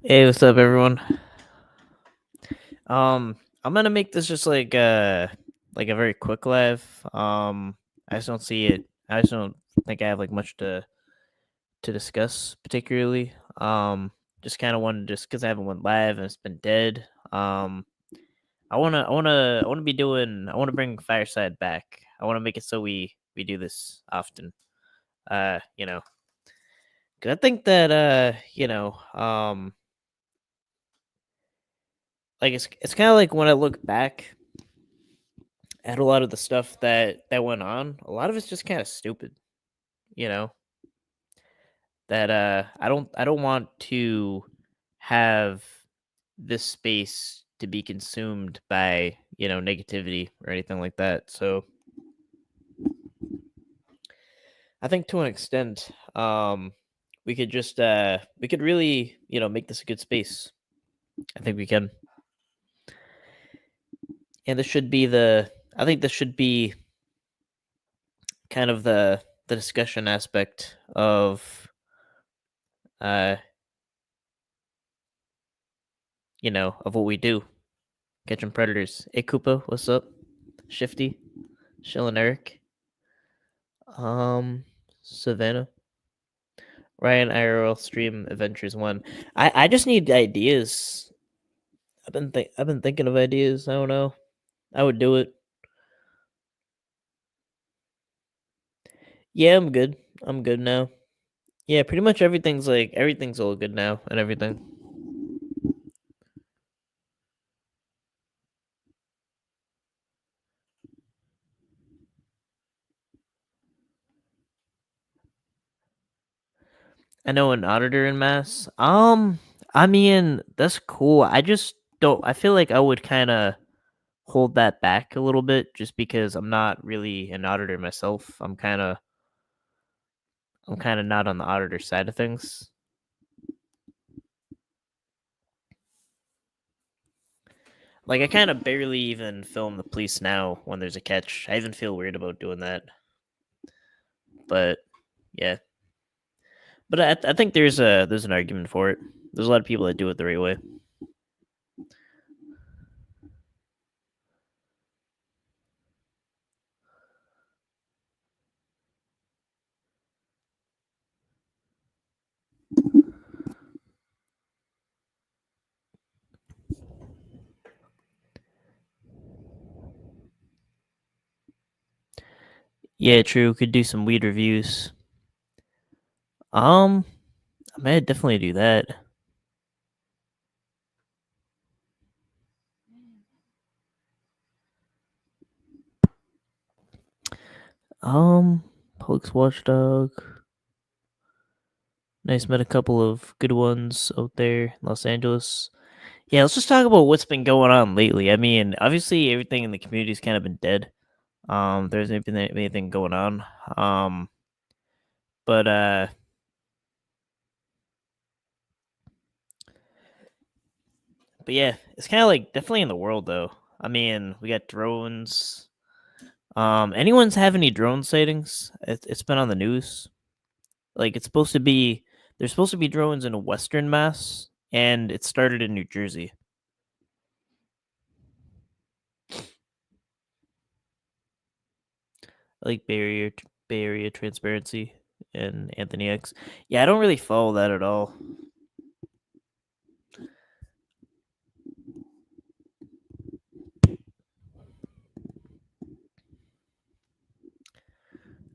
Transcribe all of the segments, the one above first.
Hey, what's up, everyone? I'm gonna make this just like a very quick live. I just don't see it. I just don't think I have like much to discuss particularly. Just kind of wanted just because I haven't went live and it's been dead. I wanna be doing. I wanna bring Fireside back. I wanna make it so we do this often. Uh, you know, 'Cause I think that like it's kind of like when I look back at a lot of the stuff that went on, a lot of it's just kind of stupid, you know. That I don't want to have this space to be consumed by negativity or anything like that. So I think to an extent, we could really make this a good space. I think we can, and this should be the. I think this should be kind of the discussion aspect uh of what we do. Catching predators. Hey Koopa, what's up? Shifty, Shill and Eric. Savannah. Ryan IRL stream Adventures 1. I just need ideas. I've been thinking of ideas. I don't know. I would do it. Yeah, I'm good. I'm good now. Yeah, pretty much everything's all good now and everything. I know an auditor in mass. I mean, that's cool. I just don't I feel like I would kind of hold that back a little bit just because I'm not really an auditor myself. I'm kind of not on the auditor side of things. Like I kind of barely even film the police now when there's a catch. I even feel weird about doing that. But yeah, but I think there's an argument for it. There's a lot of people that do it the right way. Yeah, true. Could do some weed reviews. Um, I might definitely do that. Um, Publix Watchdog. Nice, met a couple of good ones out there in Los Angeles. Yeah, let's just talk about what's been going on lately. I mean, obviously everything in the community's kind of been dead. There hasn't been anything going on. Um, but but yeah, it's kind of like definitely in the world though. I mean, we got drones. Anyone's have any drone sightings? It's been on the news. Like it's supposed to be there's supposed to be drones in Western Mass, and it started in New Jersey. Like Bay Area Transparency and Anthony X. Yeah, I don't really follow that at all.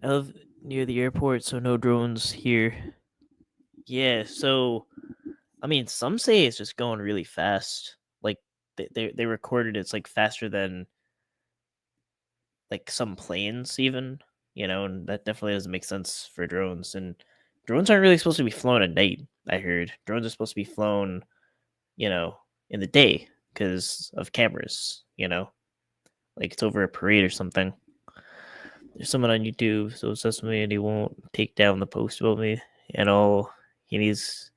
I live near the airport, so no drones here. Yeah, so I mean, some say it's just going really fast. Like they recorded it's like faster than like some planes even, and that definitely doesn't make sense for drones. And drones aren't really supposed to be flown at night. I heard drones are supposed to be flown, you know, in the day because of cameras. Like it's over a parade or something. There's someone on YouTube so obsessed with me and he won't take down the post about me and all he needs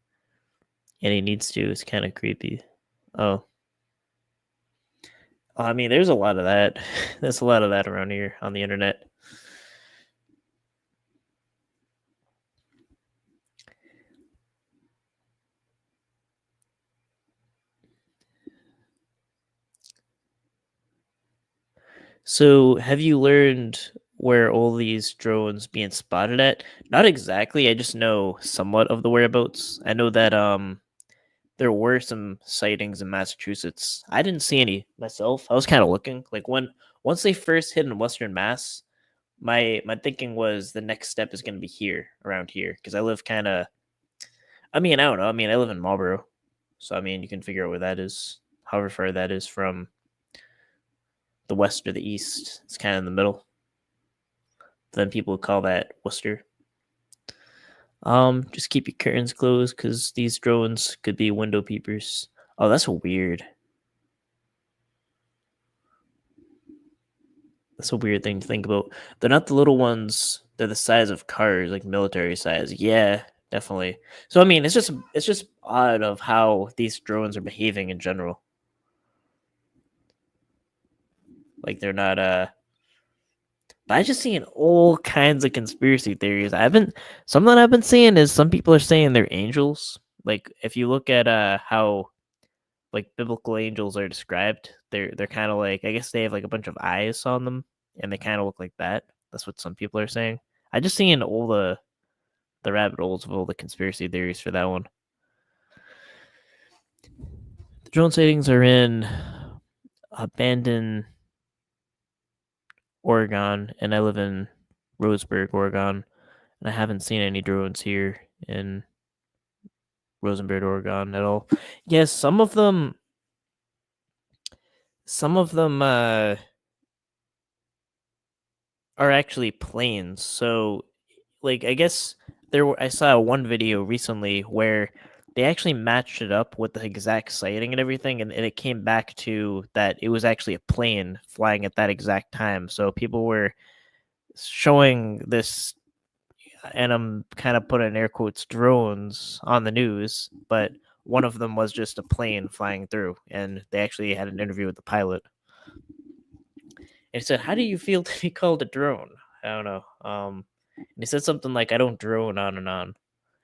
and he needs to. It's kind of creepy. Oh, I mean, there's a lot of that. There's a lot of that around here on the internet. So, have you learned where all these drones being spotted at? Not exactly. I just know somewhat of the whereabouts. I know that there were some sightings in Massachusetts. I didn't see any myself. I was kind of looking like once they first hit in Western Mass, my thinking was the next step is going to be here around here because I live kind of. I mean, I don't know. I mean, I live in Marlboro, so I mean, you can figure out where that is. However far that is from the west or the east, it's kind of in the middle. Then people call that Worcester. Just keep your curtains closed because these drones could be window peepers. Oh, that's weird. That's a weird thing to think about. They're not the little ones. They're the size of cars, like military size. Yeah, definitely. So I mean, it's just odd of how these drones are behaving in general. Like they're not but I just seen all kinds of conspiracy theories. Something I've been seeing is some people are saying they're angels. Like if you look at how like biblical angels are described, they're kind of like I guess they have like a bunch of eyes on them and they kind of look like that. That's what some people are saying. I just seen all the rabbit holes of all the conspiracy theories for that one. The drone sightings are in abandoned Oregon, and I live in Roseburg, Oregon, and I haven't seen any drones here in Rosenberg, Oregon at all. Yes, some of them are actually planes. So like I guess I saw one video recently where they actually matched it up with the exact sighting and everything and it came back to that it was actually a plane flying at that exact time. So people were showing this and I'm kind of putting air quotes drones on the news, but one of them was just a plane flying through and they actually had an interview with the pilot. And he said, "How do you feel to be called a drone?" I don't know. And he said something like, "I don't drone on and on.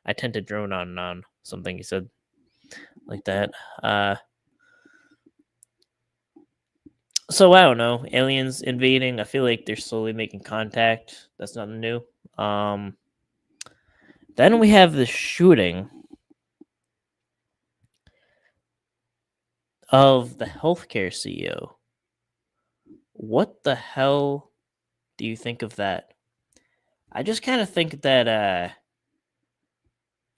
I tend to drone on and on." Something he said like that. Uh, so I don't know. Aliens invading. I feel like they're slowly making contact. That's nothing new. Um, then we have the shooting of the healthcare CEO. What the hell do you think of that? I just kind of think that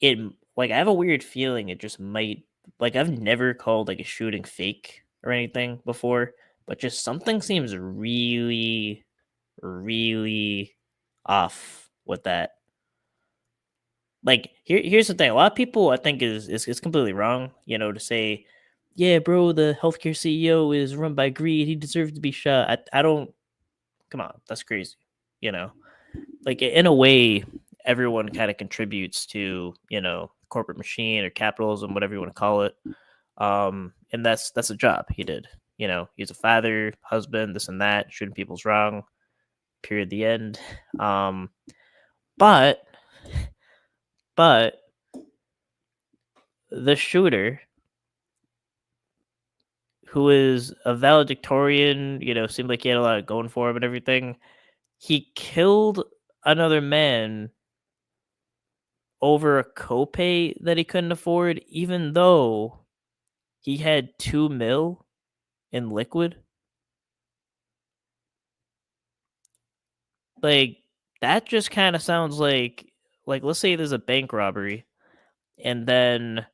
it like I have a weird feeling it just might like I've never called like a shooting fake or anything before, but just something seems really, really off with that. Like here's the thing. A lot of people I think is completely wrong, to say, yeah, bro, the healthcare CEO is run by greed. He deserves to be shot. I don't come on, that's crazy. You know, like in a way, everyone kind of contributes to corporate machine or capitalism, whatever you want to call it. And that's a job he did. He's a father, husband, this and that, shooting people's wrong. Period. The end. Um, but but the shooter, who is a valedictorian, seemed like he had a lot of going for him and everything. He killed another man over a copay that he couldn't afford, even though he had 2 mil in liquid. Like that just kind of sounds like let's say there's a bank robbery and then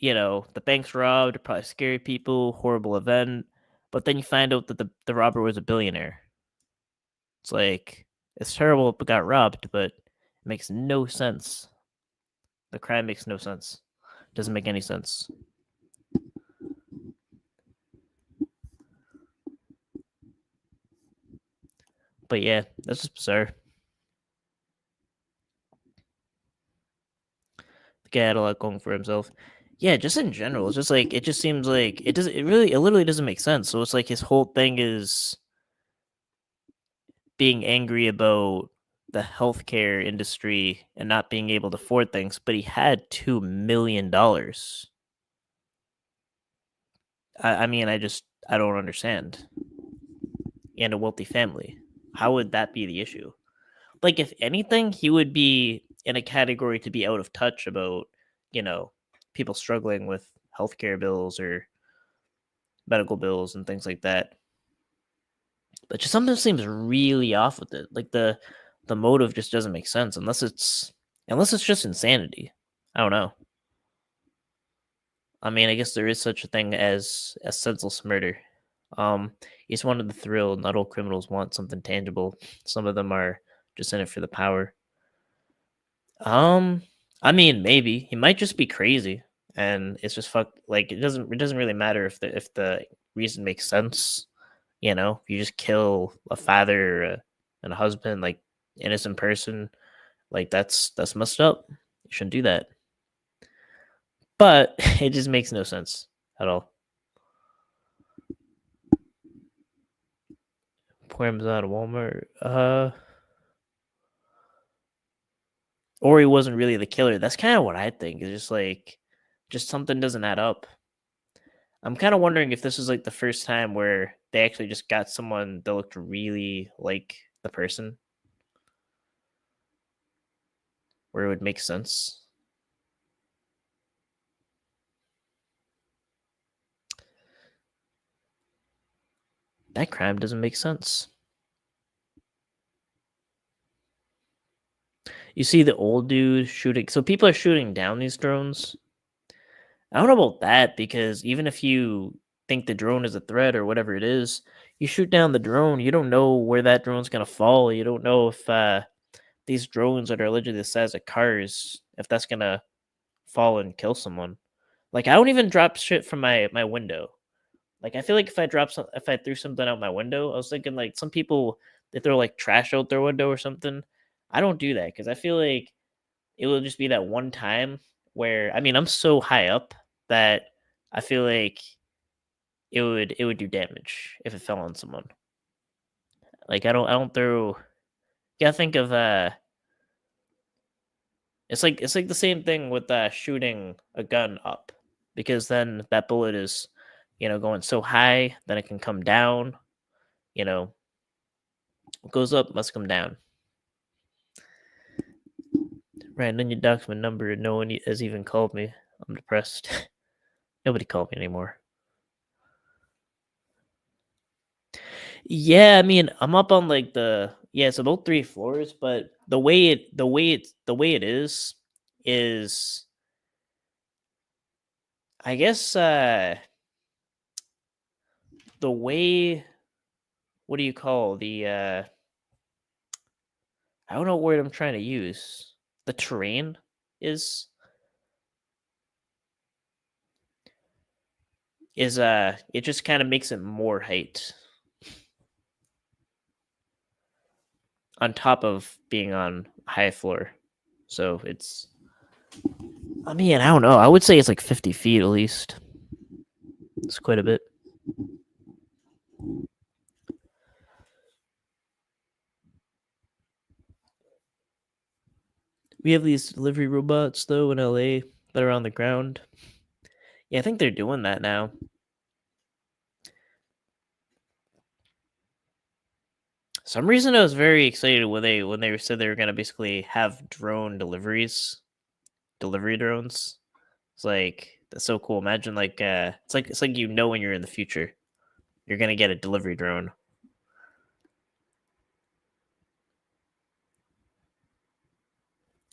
the bank's robbed, probably scary people, horrible event, but then you find out that the robber was a billionaire. It's like it's terrible it got robbed, but it makes no sense. The crime makes no sense. Doesn't make any sense. But yeah, that's just bizarre. The guy had a lot going for himself. Yeah, just in general, it's just like it just seems like it doesn't. It literally doesn't make sense. So it's like his whole thing is being angry about the healthcare industry and not being able to afford things, but he had $2 million. I mean, I don't understand. and a wealthy family. How would that be the issue? Like, if anything, he would be in a category to be out of touch about, you know, people struggling with healthcare bills or medical bills and things like that. But just something seems really off with it. Like the motive just doesn't make sense unless it's just insanity. I don't know. I mean, I guess there is such a thing as senseless murder. It's one of the thrill. Not all criminals want something tangible. Some of them are just in it for the power. Um, I mean, maybe he might just be crazy, and it's just fuck. Like it doesn't really matter if the reason makes sense. You know, if you just kill a father and a husband, like innocent person, like that's messed up. You shouldn't do that. But it just makes no sense at all. Poems out of Walmart. Or he wasn't really the killer. That's kind of what I think. It's just like, just something doesn't add up. I'm kind of wondering if this is like the first time where they actually just got someone that looked really like the person, where it would make sense. That crime doesn't make sense. You see the old dude shooting. So people are shooting down these drones. I don't know about that because even if you think the drone is a threat or whatever it is, you shoot down the drone. You don't know where that drone's gonna fall. You don't know if these drones that are allegedly the size of cars, if that's gonna fall and kill someone. Like I don't even drop shit from my window. Like I feel like if I threw something out my window, I was thinking like some people they throw like trash out their window or something. I don't do that because I feel like it will just be that one time where I mean I'm so high up that I feel like it would do damage if it fell on someone. Like I don't throw. Yeah, think of it's like the same thing with shooting a gun up because then that bullet is going so high then it can come down. You know, what goes up must come down. Right, and then you dox my number and no one has even called me. I'm depressed. Nobody called me anymore. Yeah, I mean, I'm up on like it's about 3 floors, but the way it is I guess the way what do you call I don't know what word I'm trying to use. The terrain is it just kind of makes it more height on top of being on high floor. So it's I mean, I don't know. I would say it's like 50 feet at least. It's quite a bit. We have these delivery robots though in LA that are on the ground. Yeah, I think they're doing that now. Some reason I was very excited when they said they were gonna basically have drone delivery drones. It's like that's so cool. Imagine like it's like when you're in the future, you're gonna get a delivery drone.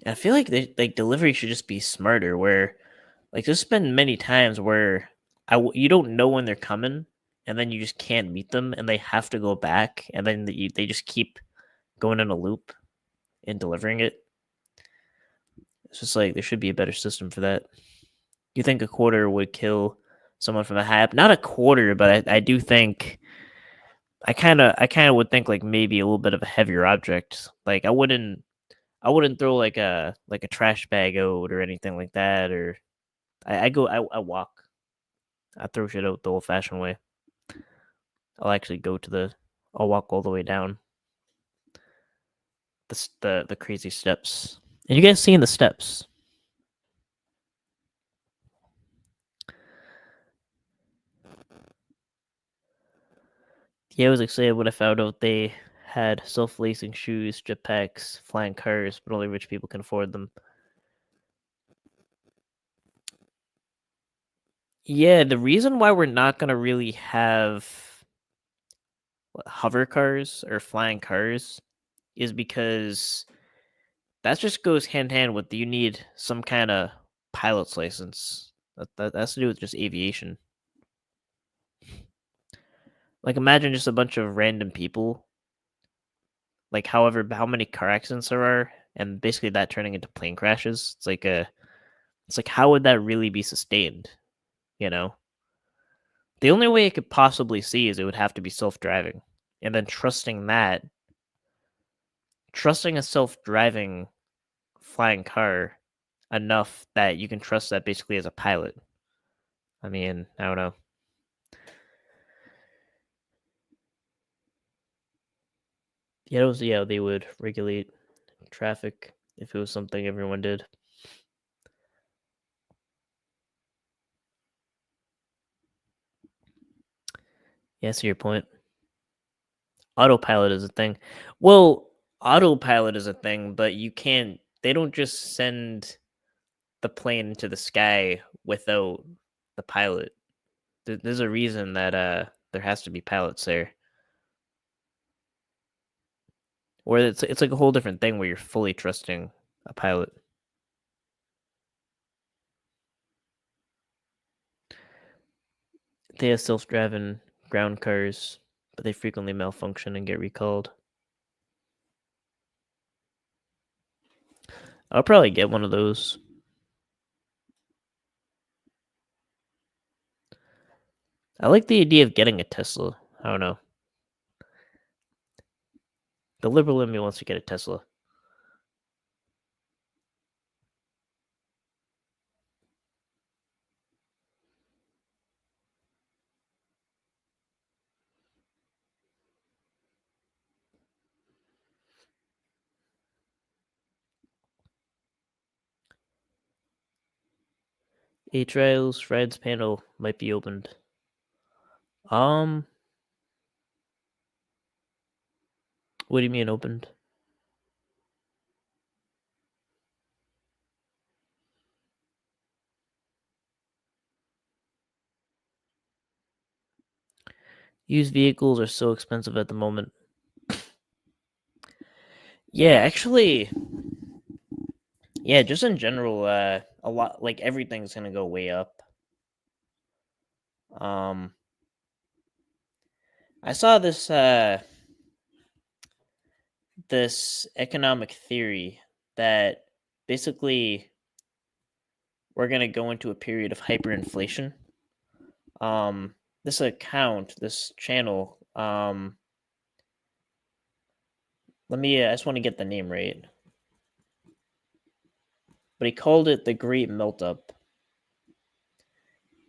And I feel like delivery should just be smarter. Where like there's been many times where you don't know when they're coming, and then you just can't meet them, and they have to go back, and then they just keep going in a loop and delivering it. It's just like there should be a better system for that. You think a quarter would kill someone from a high? Not a quarter, but I do think I kind of would think like maybe a little bit of a heavier object. Like I wouldn't throw like a trash bag out or anything like that. Or I walk. I throw shit out the old fashioned way. I'll actually go to the. I'll walk all the way down the crazy steps. And you guys seen the steps? Yeah, I was excited when I found out they had self-lacing shoes, jetpacks, flying cars, but only rich people can afford them. Yeah, the reason why we're not gonna really have hover cars or flying cars is because that just goes hand in hand with you need some kind of pilot's license. That has to do with just aviation. Like imagine just a bunch of random people, like however how many car accidents there are, and basically that turning into plane crashes. It's like how would that really be sustained? You know, the only way I could possibly see is it would have to be self-driving, and then trusting a self-driving flying car enough that you can trust that basically as a pilot. I mean, I don't know. Yeah, it was, yeah, they would regulate traffic if it was something everyone did. Yeah, I see your point. Autopilot is a thing. Well, autopilot is a thing, but you can't. They don't just send the plane into the sky without the pilot. There's a reason that there has to be pilots there, or it's like a whole different thing where you're fully trusting a pilot. They have self-driving ground cars, but they frequently malfunction and get recalled. I'll probably get one of those. I like the idea of getting a Tesla. I don't know. The liberal in me wants to get a Tesla. A Trials Rides panel might be opened. Um, what do you mean opened? Used vehicles are so expensive at the moment. Yeah, actually, yeah, just in general, a lot like everything's gonna go way up. Um, I saw this economic theory that basically we're gonna go into a period of hyperinflation. Um, this channel, I just want to get the name right, but he called it the Great Melt Up.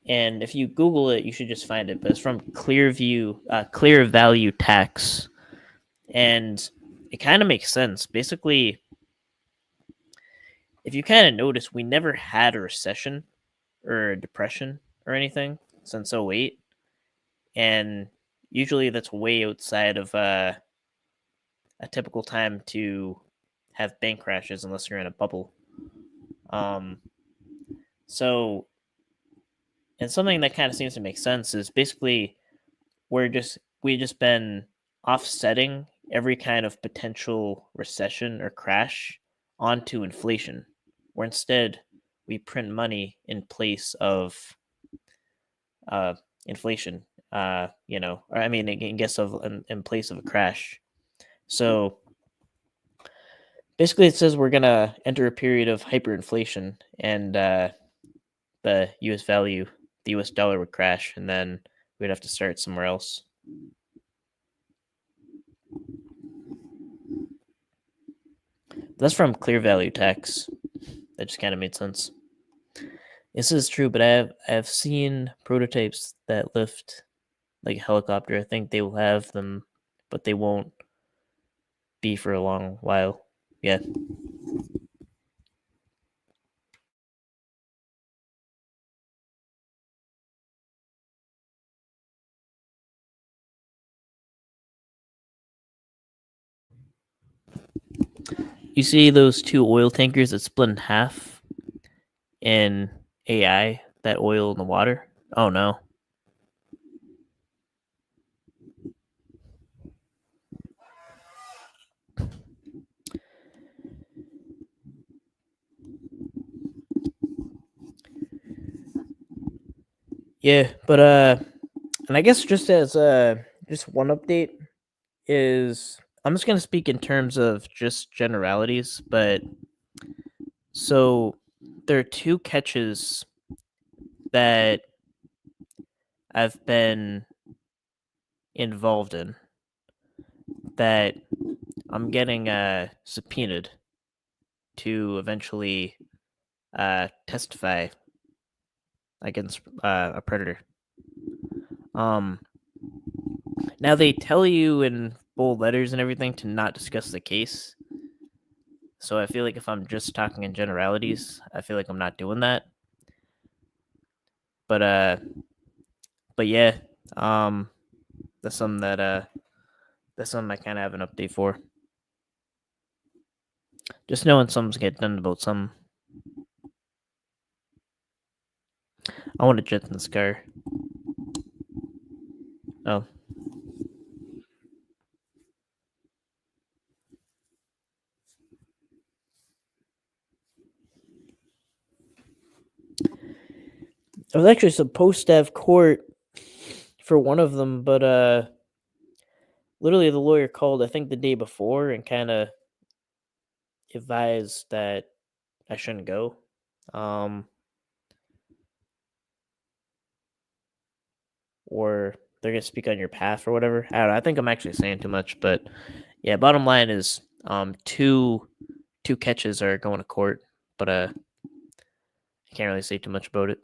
And if you Google it, you should just find it. But it's from Clear Value Tax, and it kind of makes sense. Basically, if you kind of notice, we never had a recession or a depression or anything since '08, and usually that's way outside of a typical time to have bank crashes unless you're in a bubble. Um, so, and something that kind of seems to make sense is basically we just been offsetting every kind of potential recession or crash onto inflation, where instead we print money in place of uh, inflation. Or I mean, in guess of in place of a crash. So basically, it says we're gonna enter a period of hyperinflation, and the U.S. value, the U.S. dollar would crash, and then we'd have to start somewhere else. That's from Clear Value Tax. That just kind of made sense. This is true, but I've seen prototypes that lift like a helicopter. I think they will have them, but they won't be for a long while. Yeah. You see those two oil tankers that split in half in AI, that oil in the water? Oh no. Yeah, but and I guess just as just one update is I'm just gonna speak in terms of just generalities, but so there are two catches that I've been involved in that I'm getting subpoenaed to eventually testify against a predator. Um, Now they tell you in bold letters and everything to not discuss the case. So I feel like if I'm just talking in generalities, I feel like I'm not doing that. But yeah, um, that's something I kind of have an update for. Just knowing something's getting done about some. I want to jet in this car. Oh, I was actually supposed to have court for one of them, but literally the lawyer called I think the day before and kind of advised that I shouldn't go. Um, or they're gonna speak on your path or whatever. I don't know. I think I'm actually saying too much, but yeah. Bottom line is, two catches are going to court, but I can't really say too much about it.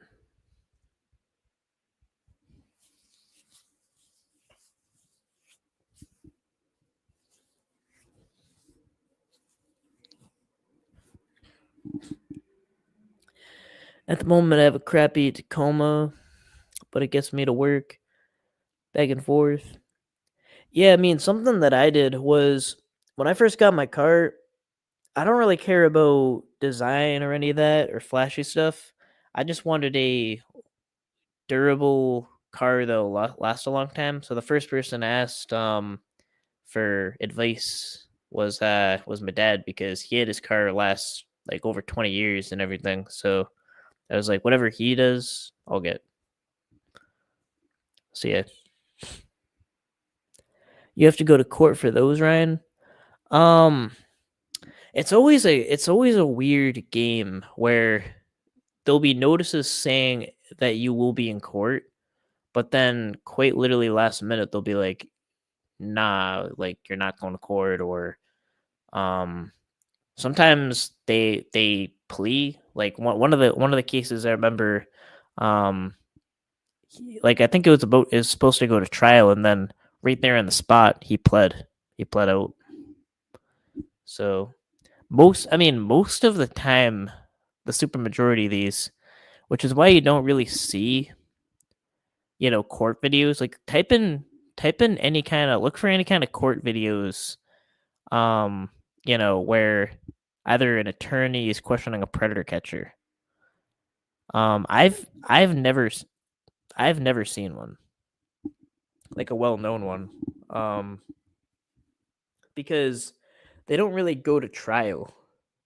At the moment, I have a crappy Tacoma, but it gets me to work back and forth. Yeah, I mean, something that I did was when I first got my car, I don't really care about design or any of that or flashy stuff. I just wanted a durable car that'll last a long time. So the first person I asked for advice was my dad because he had his car last like over 20 years and everything. So I was like, whatever he does, I'll get. So yeah, you have to go to court for those, Ryan. Um, it's always a weird game where there'll be notices saying that you will be in court, but then quite literally last minute they'll be like, nah, like you're not going to court, or um sometimes they plea. Like one of the cases I remember, um like I think it was supposed to go to trial, and then right there on the spot he pled out. So most of the time, the super majority of these, which is why you don't really see, court videos. Like type in any kind of look for any kind of court videos, um, where either an attorney is questioning a predator catcher. I've never seen one, like a well-known one, um, because they don't really go to trial.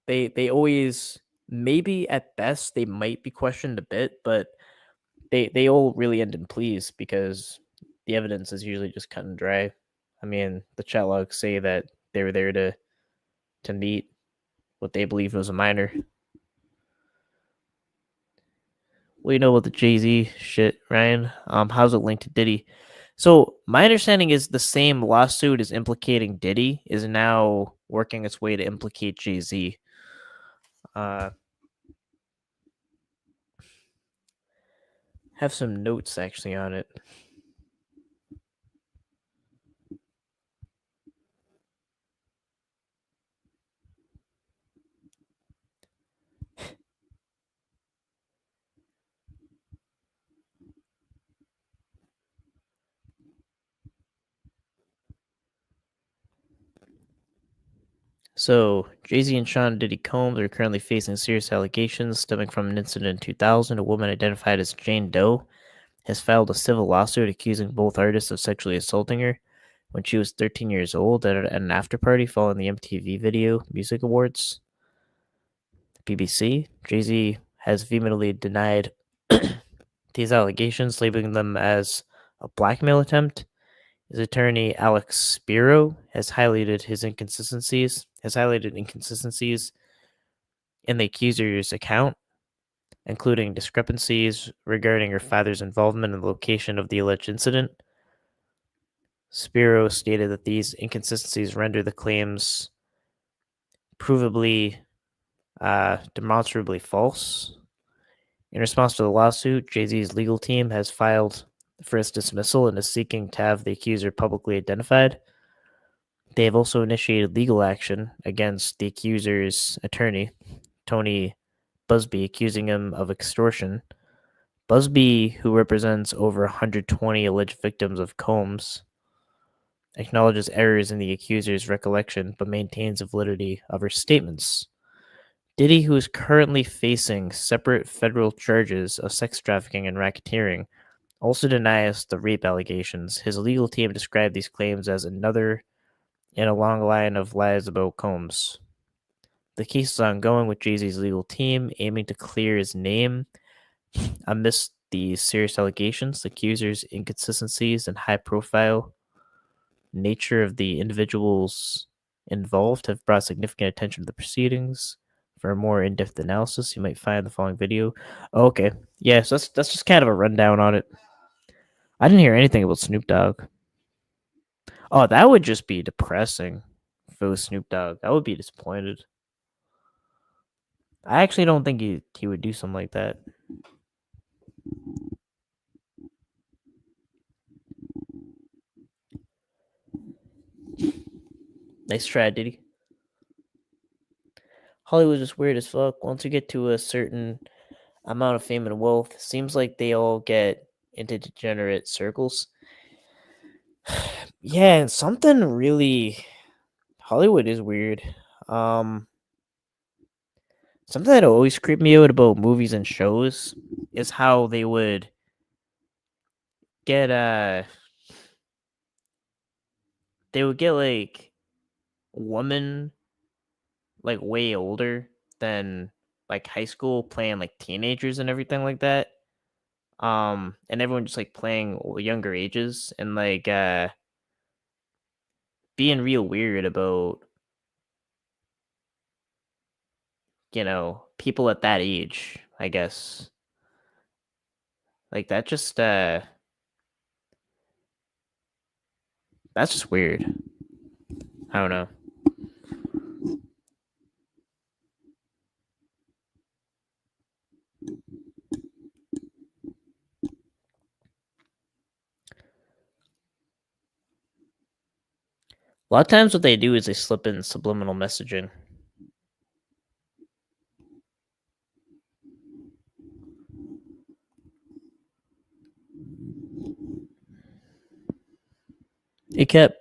They always, maybe at best they might be questioned a bit, but they all really end in pleas because the evidence is usually just cut and dry. I mean, the chat logs say that they were there to meet what they believed was a minor. What do you know about the Jay-Z shit, Ryan? How's it linked to Diddy? So my understanding is the same lawsuit is implicating Diddy is now working its way to implicate Jay-Z. Uh, have some notes actually on it. So, Jay-Z and Sean Diddy Combs are currently facing serious allegations stemming from an incident in 2000. A woman identified as Jane Doe has filed a civil lawsuit accusing both artists of sexually assaulting her when she was 13 years old at an after party following the MTV Video Music Awards. BBC, Jay-Z has vehemently denied these allegations, labeling them as a blackmail attempt. His attorney Alex Spiro has highlighted inconsistencies in the accuser's account, including discrepancies regarding her father's involvement in the location of the alleged incident. Spiro stated that these inconsistencies render the claims provably, demonstrably false. In response to the lawsuit, Jay-Z's legal team has filed for its dismissal and is seeking to have the accuser publicly identified. They have also initiated legal action against the accuser's attorney, Tony Busby, accusing him of extortion. Busby, who represents over 120 alleged victims of Combs, acknowledges errors in the accuser's recollection but maintains the validity of her statements. Diddy, who is currently facing separate federal charges of sex trafficking and racketeering, also denies the rape allegations. His legal team described these claims as another in a long line of lies about Combs. The case is ongoing with Jay-Z's legal team aiming to clear his name amidst the serious allegations, the accusers' inconsistencies, and high-profile nature of the individuals involved have brought significant attention to the proceedings. For a more in-depth analysis, you might find the following video. Okay, yeah, so that's just kind of a rundown on it. I didn't hear anything about Snoop Dogg. Oh, that would just be depressing if it was Snoop Dogg. I would be disappointed. I actually don't think he would do something like that. Nice try, Diddy. Hollywood's just weird as fuck. Once you get to a certain amount of fame and wealth, seems like they all get into degenerate circles. Yeah, and something really Hollywood is weird. Um Something that always creeped me out about movies and shows is how they would get like women like way older than like high school playing like teenagers and everything like that. And everyone just like playing younger ages and like being real weird about, people at that age, I guess. Like that's just weird. I don't know. A lot of times what they do is they slip in subliminal messaging. It kept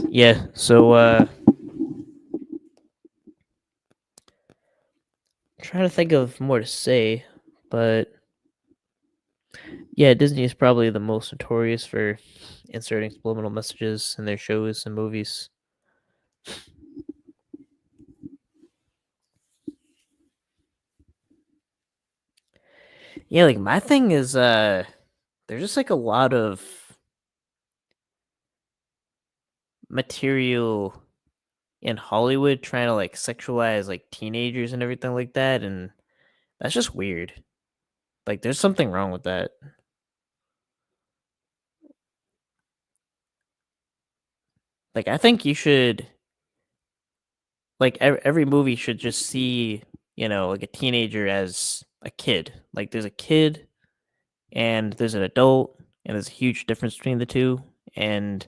Yeah, so trying to think of more to say, but yeah, Disney is probably the most notorious for inserting subliminal messages in their shows and movies. Yeah, like my thing is there's just like a lot of material in Hollywood trying to like sexualize like teenagers and everything like that, and that's just weird. Like there's something wrong with that. Like I think you should like every movie should just see, like a teenager as a kid. Like there's a kid and there's an adult and there's a huge difference between the two, and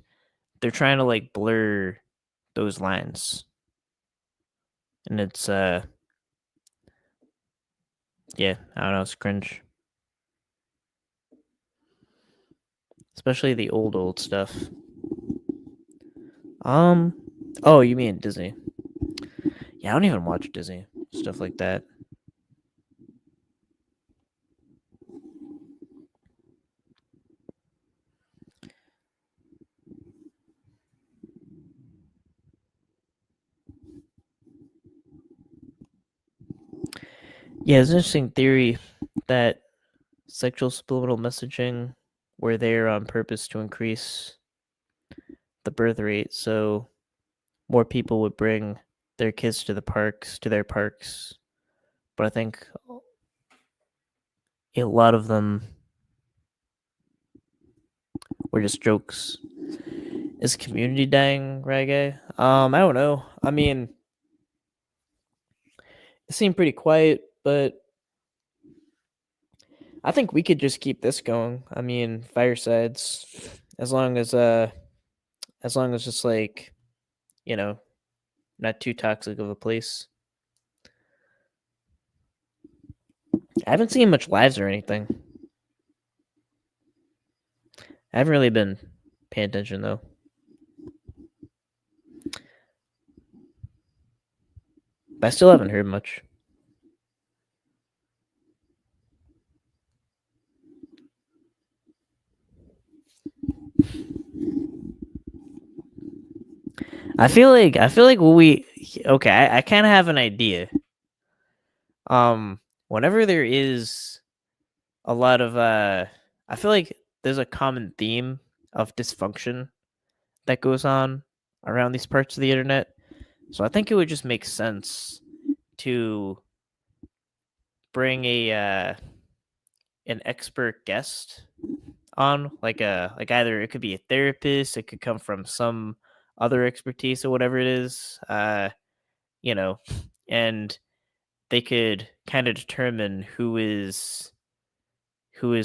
they're trying to like blur those lines. And it's yeah, I don't know, it's cringe. Especially the old stuff. Um oh, you mean Disney. Yeah, I don't even watch Disney. Stuff like that. Yeah, it's an interesting theory that sexual subliminal messaging were there on purpose to increase the birth rate, so more people would bring their kids to their parks. But I think a lot of them were just jokes. Is community dying, reggae? I don't know. I mean, it seemed pretty quiet, but I think we could just keep this going. I mean, firesides, as long as long as just like, you know, not too toxic of a place. I haven't seen much lives or anything. I haven't really been paying attention though. But I still haven't heard much. I feel like we okay, I kind of have an idea. Whenever there is a lot of I feel like there's a common theme of dysfunction that goes on around these parts of the internet. So I think it would just make sense to bring a an expert guest on, like either it could be a therapist, it could come from some other expertise or whatever it is, you know, and they could kind of determine who is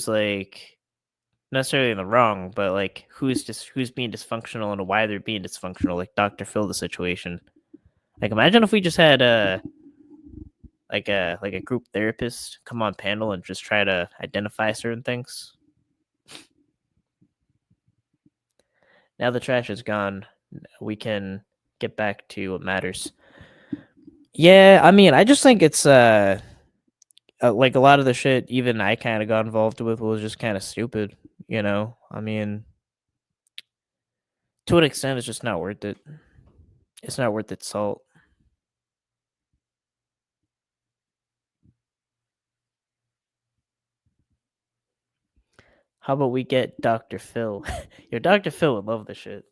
like necessarily in the wrong, but like who's being dysfunctional and why they're being dysfunctional, like Dr. Phil the situation. Like imagine if we just had a group therapist come on panel and just try to identify certain things. Now the trash is gone. We can get back to what matters. Yeah, I mean, I just think it's like a lot of the shit even I kind of got involved with was just kind of stupid, you know? I mean, to an extent it's just not worth it. It's not worth its salt. How about we get Dr. Phil? Your Dr. Phil would love this shit.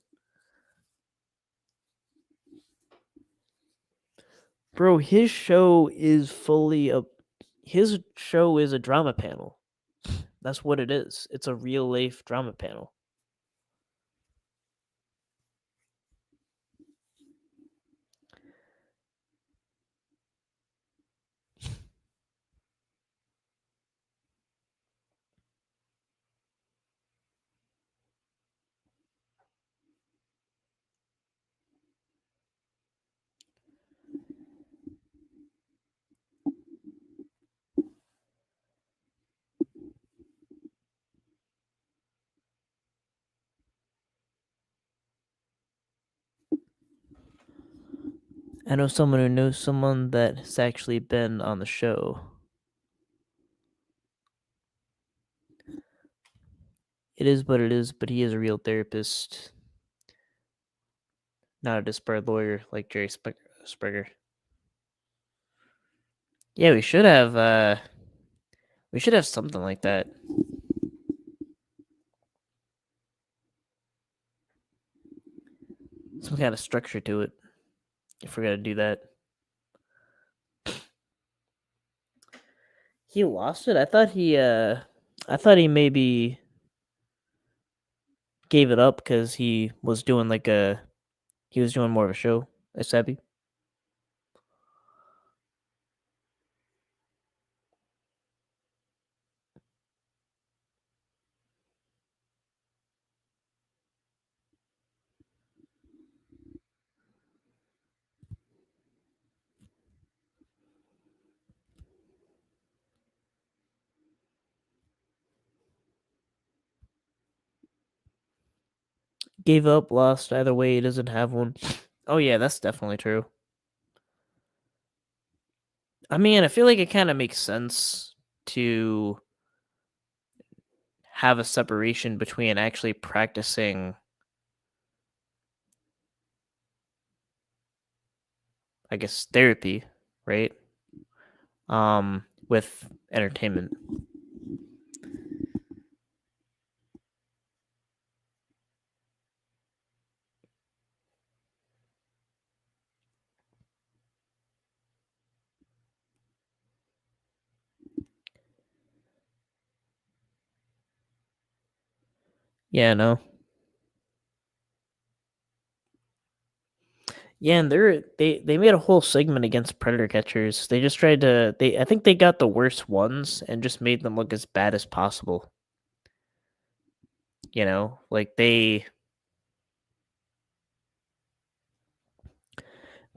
Bro, his show is a drama panel. That's what it is. It's a real life drama panel. I know someone who knows someone that's actually been on the show. It is what it is, but he is a real therapist, not a desperate lawyer like Jerry Springer. Yeah, we should have something like that. Some kind of structure to it. If we're gonna do that. He lost it? I thought he maybe gave it up because he was doing more of a show as Sebby. gave up, lost. Either way, he doesn't have one. Oh yeah, that's definitely true. I mean, I feel like it kind of makes sense to have a separation between actually practicing, I guess, therapy, right? With entertainment. Yeah, no. Yeah, and they made a whole segment against predator catchers. They just tried to they I think they got the worst ones and just made them look as bad as possible. Like they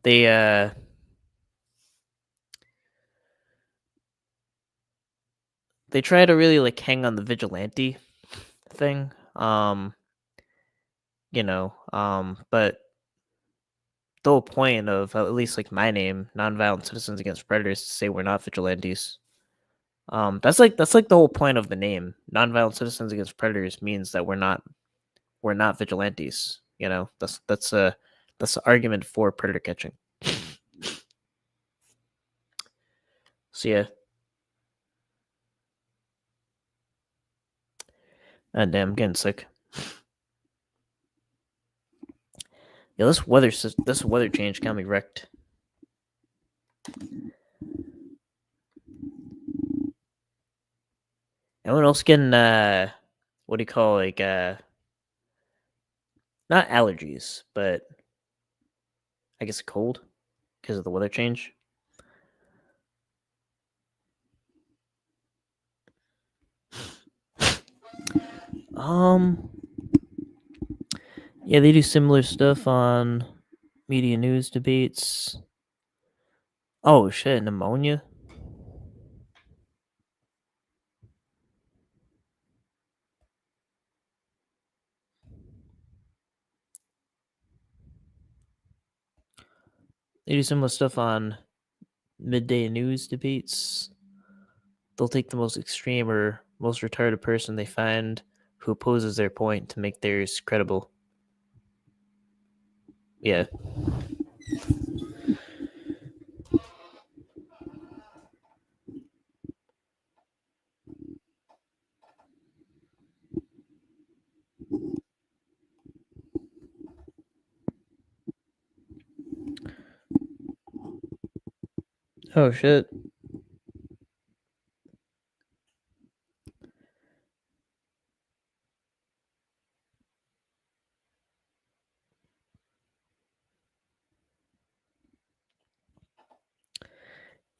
they try to really like hang on the vigilante thing. But the whole point of at least like my name, Nonviolent Citizens Against Predators, to say we're not vigilantes. That's like the whole point of the name. Nonviolent Citizens Against Predators means that we're not vigilantes. That's the argument for predator catching. So yeah, damn, I'm getting sick. Yeah, this weather change got me wrecked. Anyone else getting what do you call like not allergies, but I guess a cold because of the weather change? Um, yeah, they do similar stuff on media news debates. Oh shit, pneumonia. They do similar stuff on midday news debates. They'll take the most extreme or most retarded person they find who opposes their point to make theirs credible. Yeah. Oh shit.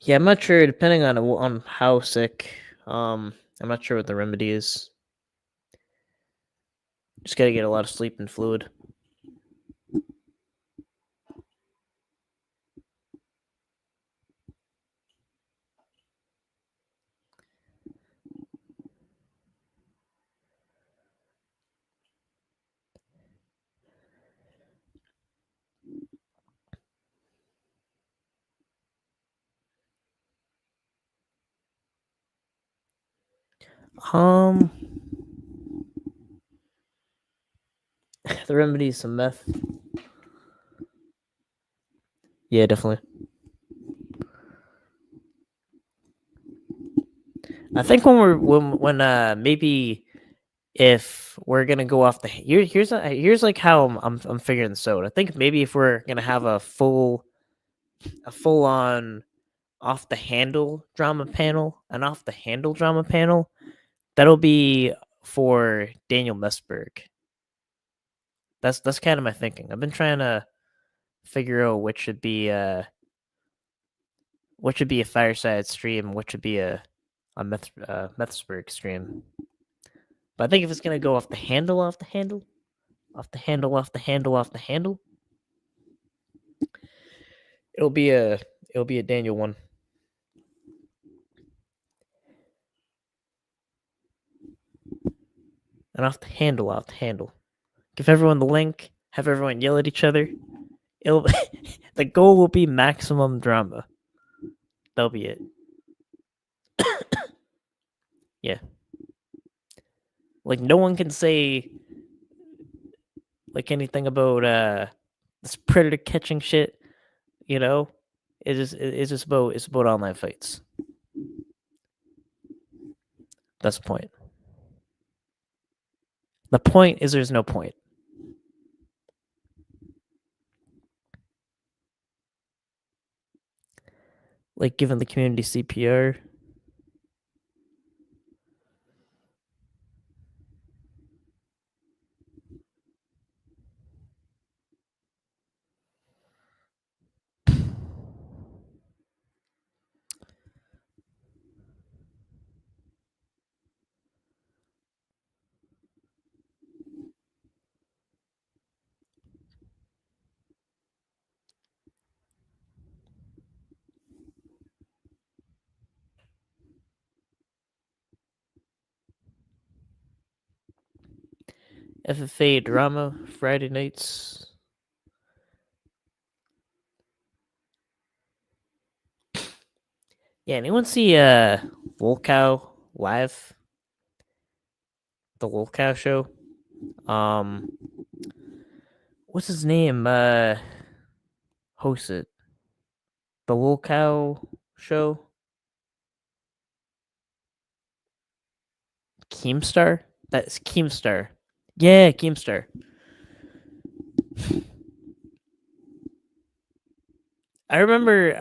Yeah, I'm not sure. Depending on how sick, I'm not sure what the remedy is. Just gotta get a lot of sleep and fluid. Um, the remedy is some meth. Yeah, definitely. I think when maybe if we're gonna go off the here's like how I'm figuring this out. I think maybe if we're gonna have a full on off the handle drama panel, an off the handle drama panel, that'll be for Daniel Messberg. That's kind of my thinking. I've been trying to figure out which should be a fireside stream, which should be a Methsberg stream. But I think if it's gonna go off the handle, off the handle, off the handle, off the handle, off the handle, it'll be a it'll be a Daniel one. And off the handle, off the handle. Give everyone the link. Have everyone yell at each other. It'll the goal will be maximum drama. That'll be it. Yeah. Like no one can say like anything about this predator catching shit, you know? It's just about online fights. That's the point. The point is there's no point. Like giving the community CPR. FFA drama Friday nights. Yeah, anyone see Volcow live? The Volcow show? Um what's his name? Hosts it. The Volcow show? Keemstar? That's Keemstar. Yeah, Keemstar. I remember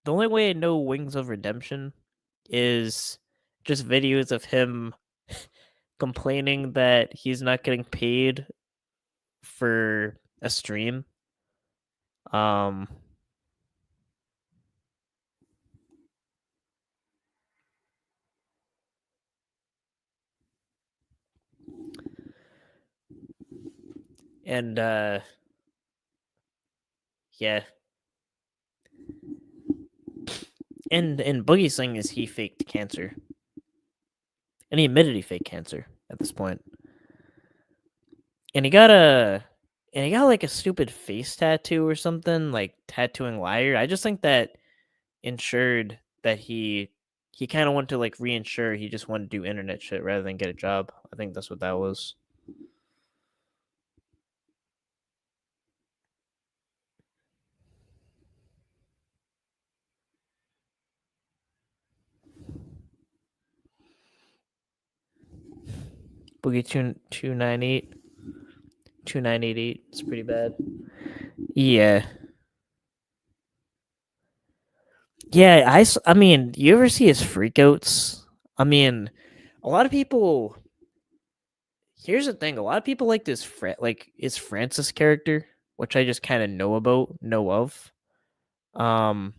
the only way I know Wings of Redemption is just videos of him complaining that he's not getting paid for a stream. Um and yeah. And Boogie's thing is he faked cancer. And he admitted he faked cancer at this point. And he got like a stupid face tattoo or something, like tattooing liar. I just think that ensured that he kind of wanted to like reinsure. He just wanted to do internet shit rather than get a job. I think that's what that was. Boogie 298 2988. It's pretty bad. Yeah. Yeah, I mean, you ever see his freakouts? I mean, a lot of people. Here's the thing: a lot of people like this, like his Francis character, which I just kind of know of. Um,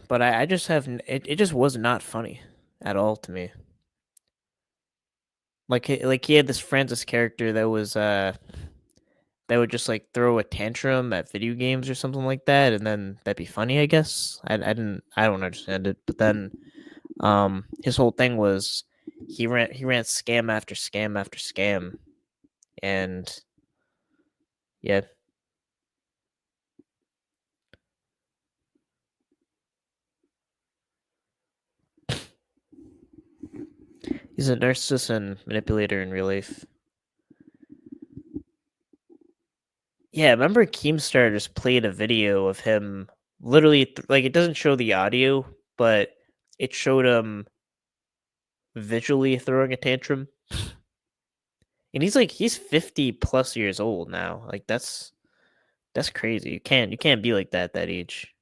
but I just have it just was not funny at all to me. Like he had this Francis character that would just like throw a tantrum at video games or something like that, and then that'd be funny, I guess. I don't understand it. But then his whole thing was he ran scam after scam after scam, and yeah, he's a narcissist and manipulator in real life. Yeah, I remember Keemstar just played a video of him literally like it doesn't show the audio, but it showed him visually throwing a tantrum. And he's 50 plus years old now. Like that's crazy. You can't be like that at that age.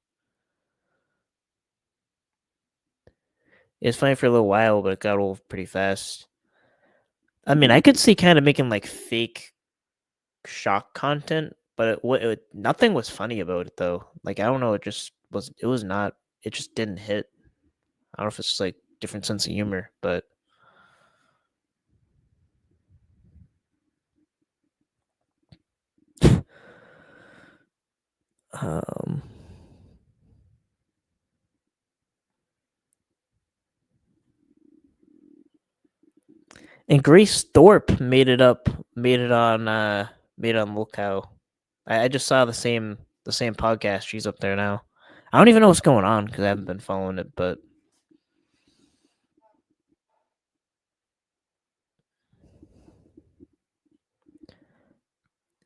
It's funny for a little while, but it got old pretty fast. I mean, I could see kind of making like fake shock content, but nothing was funny about it though. Like I don't know, it was not it just didn't hit. I don't know if it's just like different sense of humor, but um – And Grace Thorpe made it on Lil Cow. I just saw the same podcast. She's up there now. I don't even know what's going on because I haven't been following it, but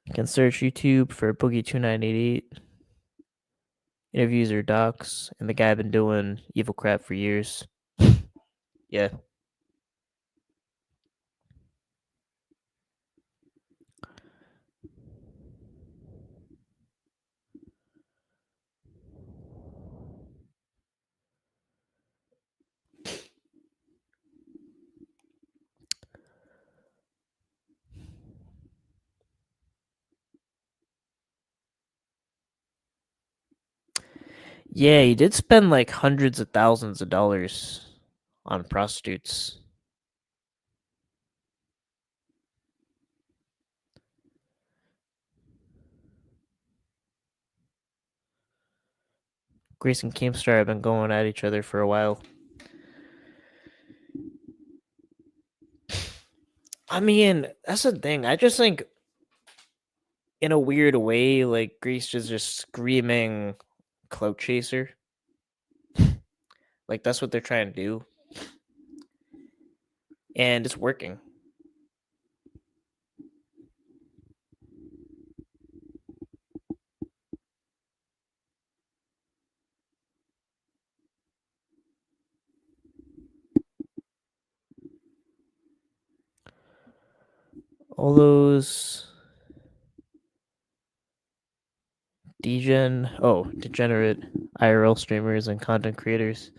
you can search YouTube for Boogie2988. Interviews or docs, and the guy been doing evil crap for years. Yeah. Yeah, he did spend like hundreds of thousands of dollars on prostitutes. Grace and Keemstar have been going at each other for a while. I mean, that's the thing. I just think, in a weird way, like Grace is just screaming clout chaser. Like that's what they're trying to do, and it's working. All those degenerate IRL streamers and content creators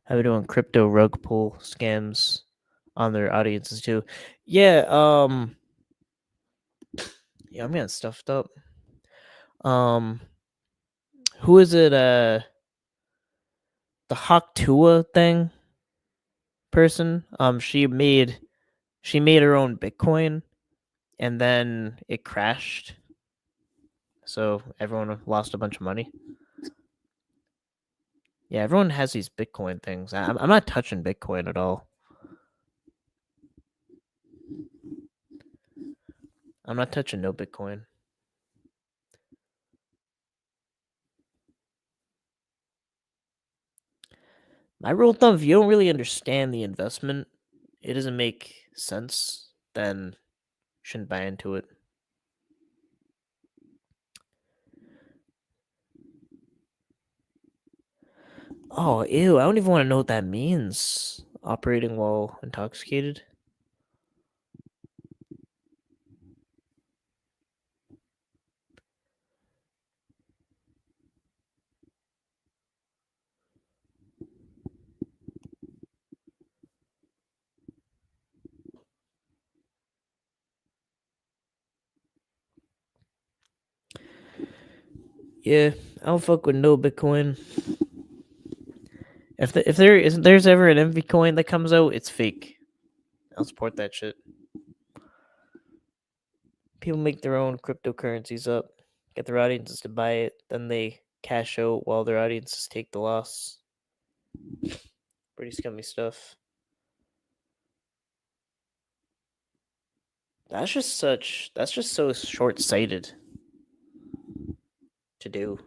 have been doing crypto rug pull scams on their audiences too. Yeah, yeah, I'm getting stuffed up. Um, who is it? The Hawk Tua thing person. She made her own Bitcoin, and then it crashed, so everyone lost a bunch of money. Yeah, everyone has these Bitcoin things. I'm not touching Bitcoin at all. I'm not touching no Bitcoin. My rule of thumb: if you don't really understand the investment, it doesn't make sense, then shouldn't buy into it. Oh, ew! I don't even want to know what that means. Operating while intoxicated. Yeah, I don't fuck with no Bitcoin. If there's ever an MV coin that comes out, it's fake. I'll support that shit. People make their own cryptocurrencies up, get their audiences to buy it, then they cash out while their audiences take the loss. Pretty scummy stuff. That's just so short sighted to do.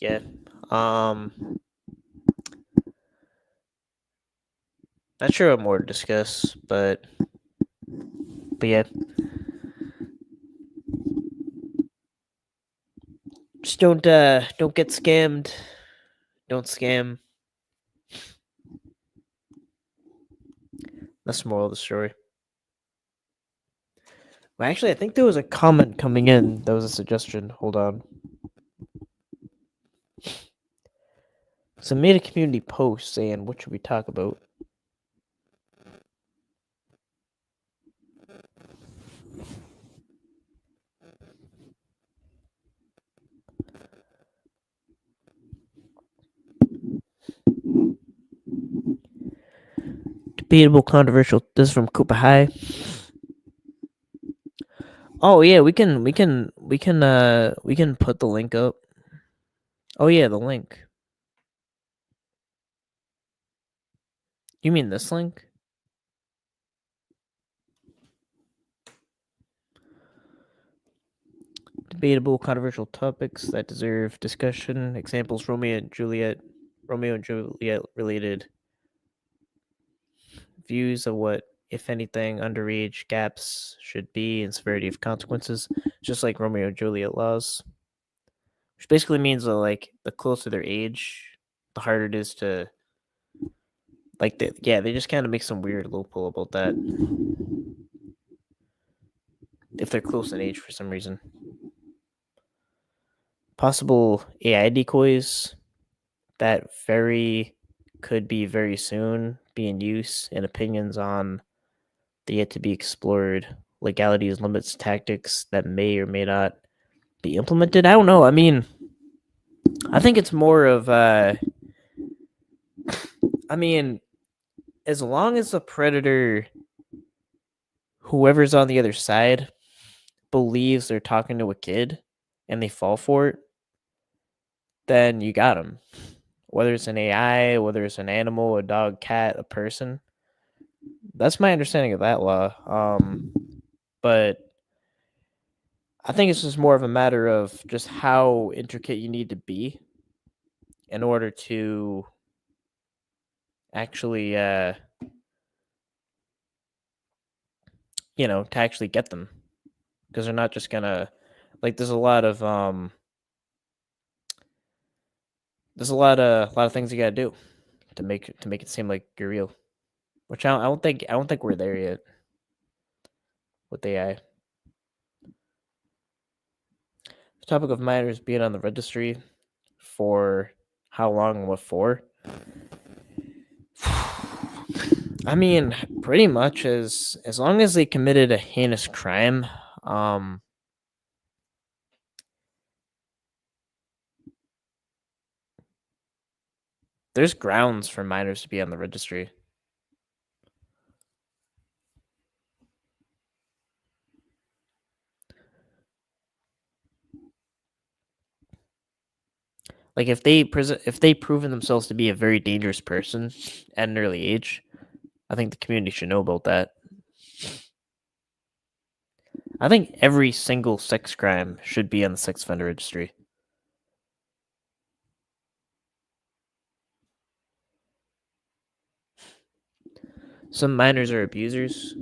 Yeah. Not sure what more to discuss, but yeah. Just don't get scammed. Don't scam. That's the moral of the story. Well, actually, I think there was a comment coming in. That was a suggestion. Hold on. So I made a community post saying, what should we talk about? Debatable, controversial. This is from Koopa High. Oh yeah, we can put the link up. Oh yeah, the link. You mean this link? Debatable, controversial topics that deserve discussion. Examples: Romeo and Juliet related views of what, if anything, underage gaps should be and severity of consequences, just like Romeo and Juliet laws. Which basically means that, like, the closer their age, the harder it is to, like, they just kind of make some weird loophole about that. If they're close in age for some reason. Possible AI decoys that could be very soon be in use, and opinions on the yet to be explored legalities, limits, tactics that may or may not be implemented. I don't know. I mean, I think it's more of I mean, as long as the predator, whoever's on the other side, believes they're talking to a kid and they fall for it, then you got them. Whether it's an AI, whether it's an animal, a dog, cat, a person. That's my understanding of that law. But I think it's just more of a matter of just how intricate you need to be in order to actually, to actually get them, because they're not just gonna, like. There's a lot of things you gotta do to make it seem like you're real. Which I don't think we're there yet with AI. The topic of minors being on the registry for how long and what for? I mean, pretty much as long as they committed a heinous crime, um, there's grounds for minors to be on the registry. Like, if they proven themselves to be a very dangerous person at an early age, I think the community should know about that. I think every single sex crime should be on the sex offender registry. Some minors are abusers.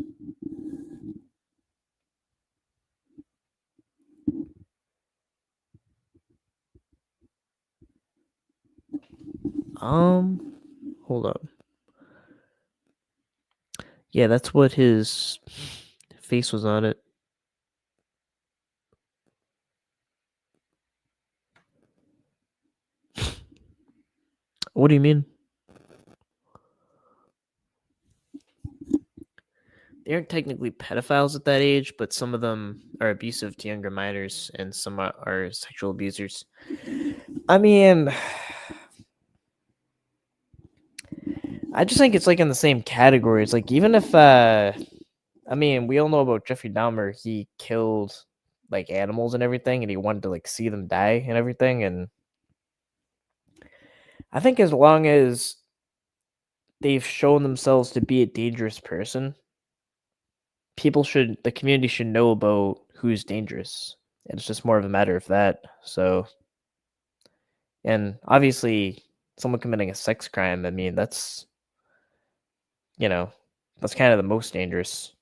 Hold on. Yeah, that's what his face was on it. What do you mean? They aren't technically pedophiles at that age, but some of them are abusive to younger minors, and some are sexual abusers. I mean, I just think it's like in the same category. It's like, even if I mean, we all know about Jeffrey Dahmer. He killed like animals and everything, and he wanted to like see them die and everything. And I think as long as they've shown themselves to be a dangerous person, the community should know about who's dangerous. And it's just more of a matter of that. So, and obviously, someone committing a sex crime, I mean, you know, that's kind of the most dangerous.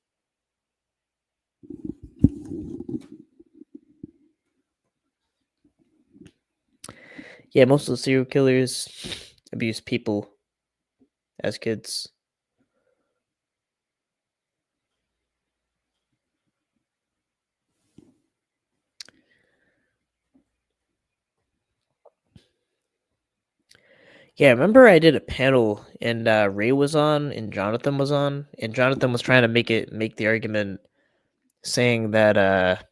Yeah, most of the serial killers abuse people as kids. Yeah, I remember I did a panel and Ray was on and Jonathan was on, and Jonathan was trying to make the argument saying that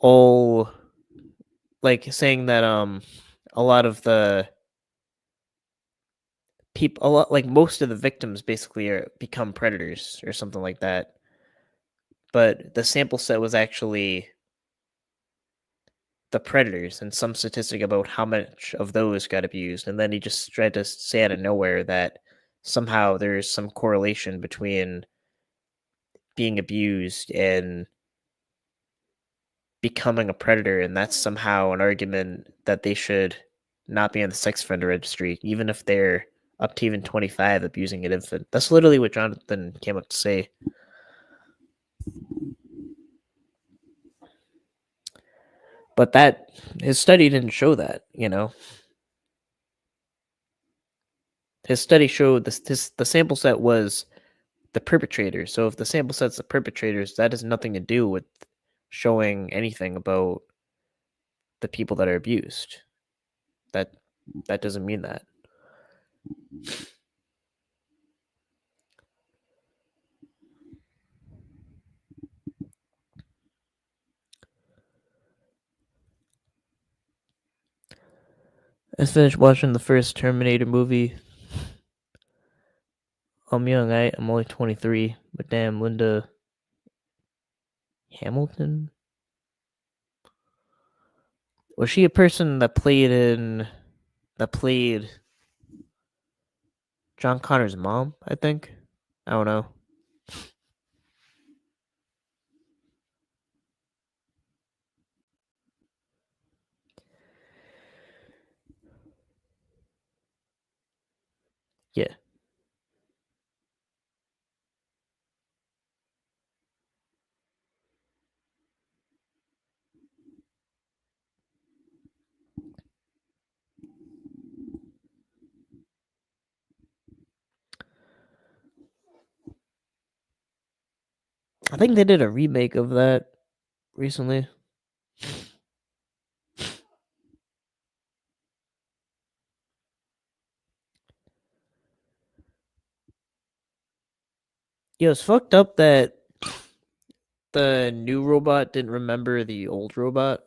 all like saying that a lot of the people a lot like most of the victims basically are become predators or something like that. But the sample set was actually the predators and some statistic about how much of those got abused, and then he just tried to say out of nowhere that somehow there's some correlation between being abused and becoming a predator, and that's somehow an argument that they should not be on the sex offender registry, even if they're up to even 25 abusing an infant. That's literally what Jonathan came up to say. But that his study didn't show that, you know. His study showed the sample set was the perpetrators. So if the sample set's the perpetrators, that has nothing to do with showing anything about the people that are abused. That that doesn't mean that. I finished watching the first Terminator movie. I'm young, I'm only 23, but damn, Linda Hamilton? Was she a person that played John Connor's mom, I think? I don't know. Yeah. I think they did a remake of that recently. Yeah, it's fucked up that the new robot didn't remember the old robot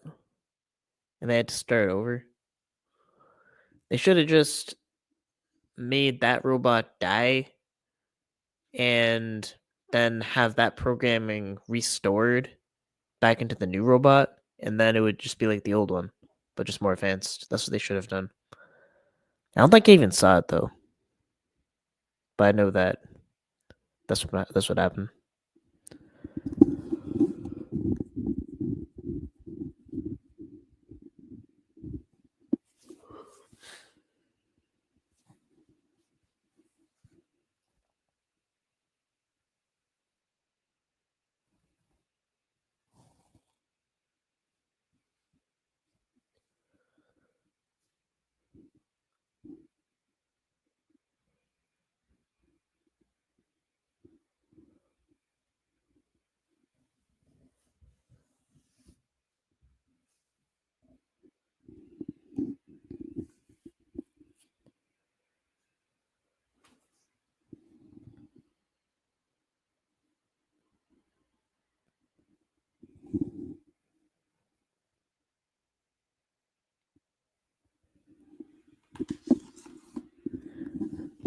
and they had to start over. They should have just made that robot die and then have that programming restored back into the new robot, and then it would just be like the old one, but just more advanced. That's what they should have done. I don't think I even saw it though, but I know that that's what happened.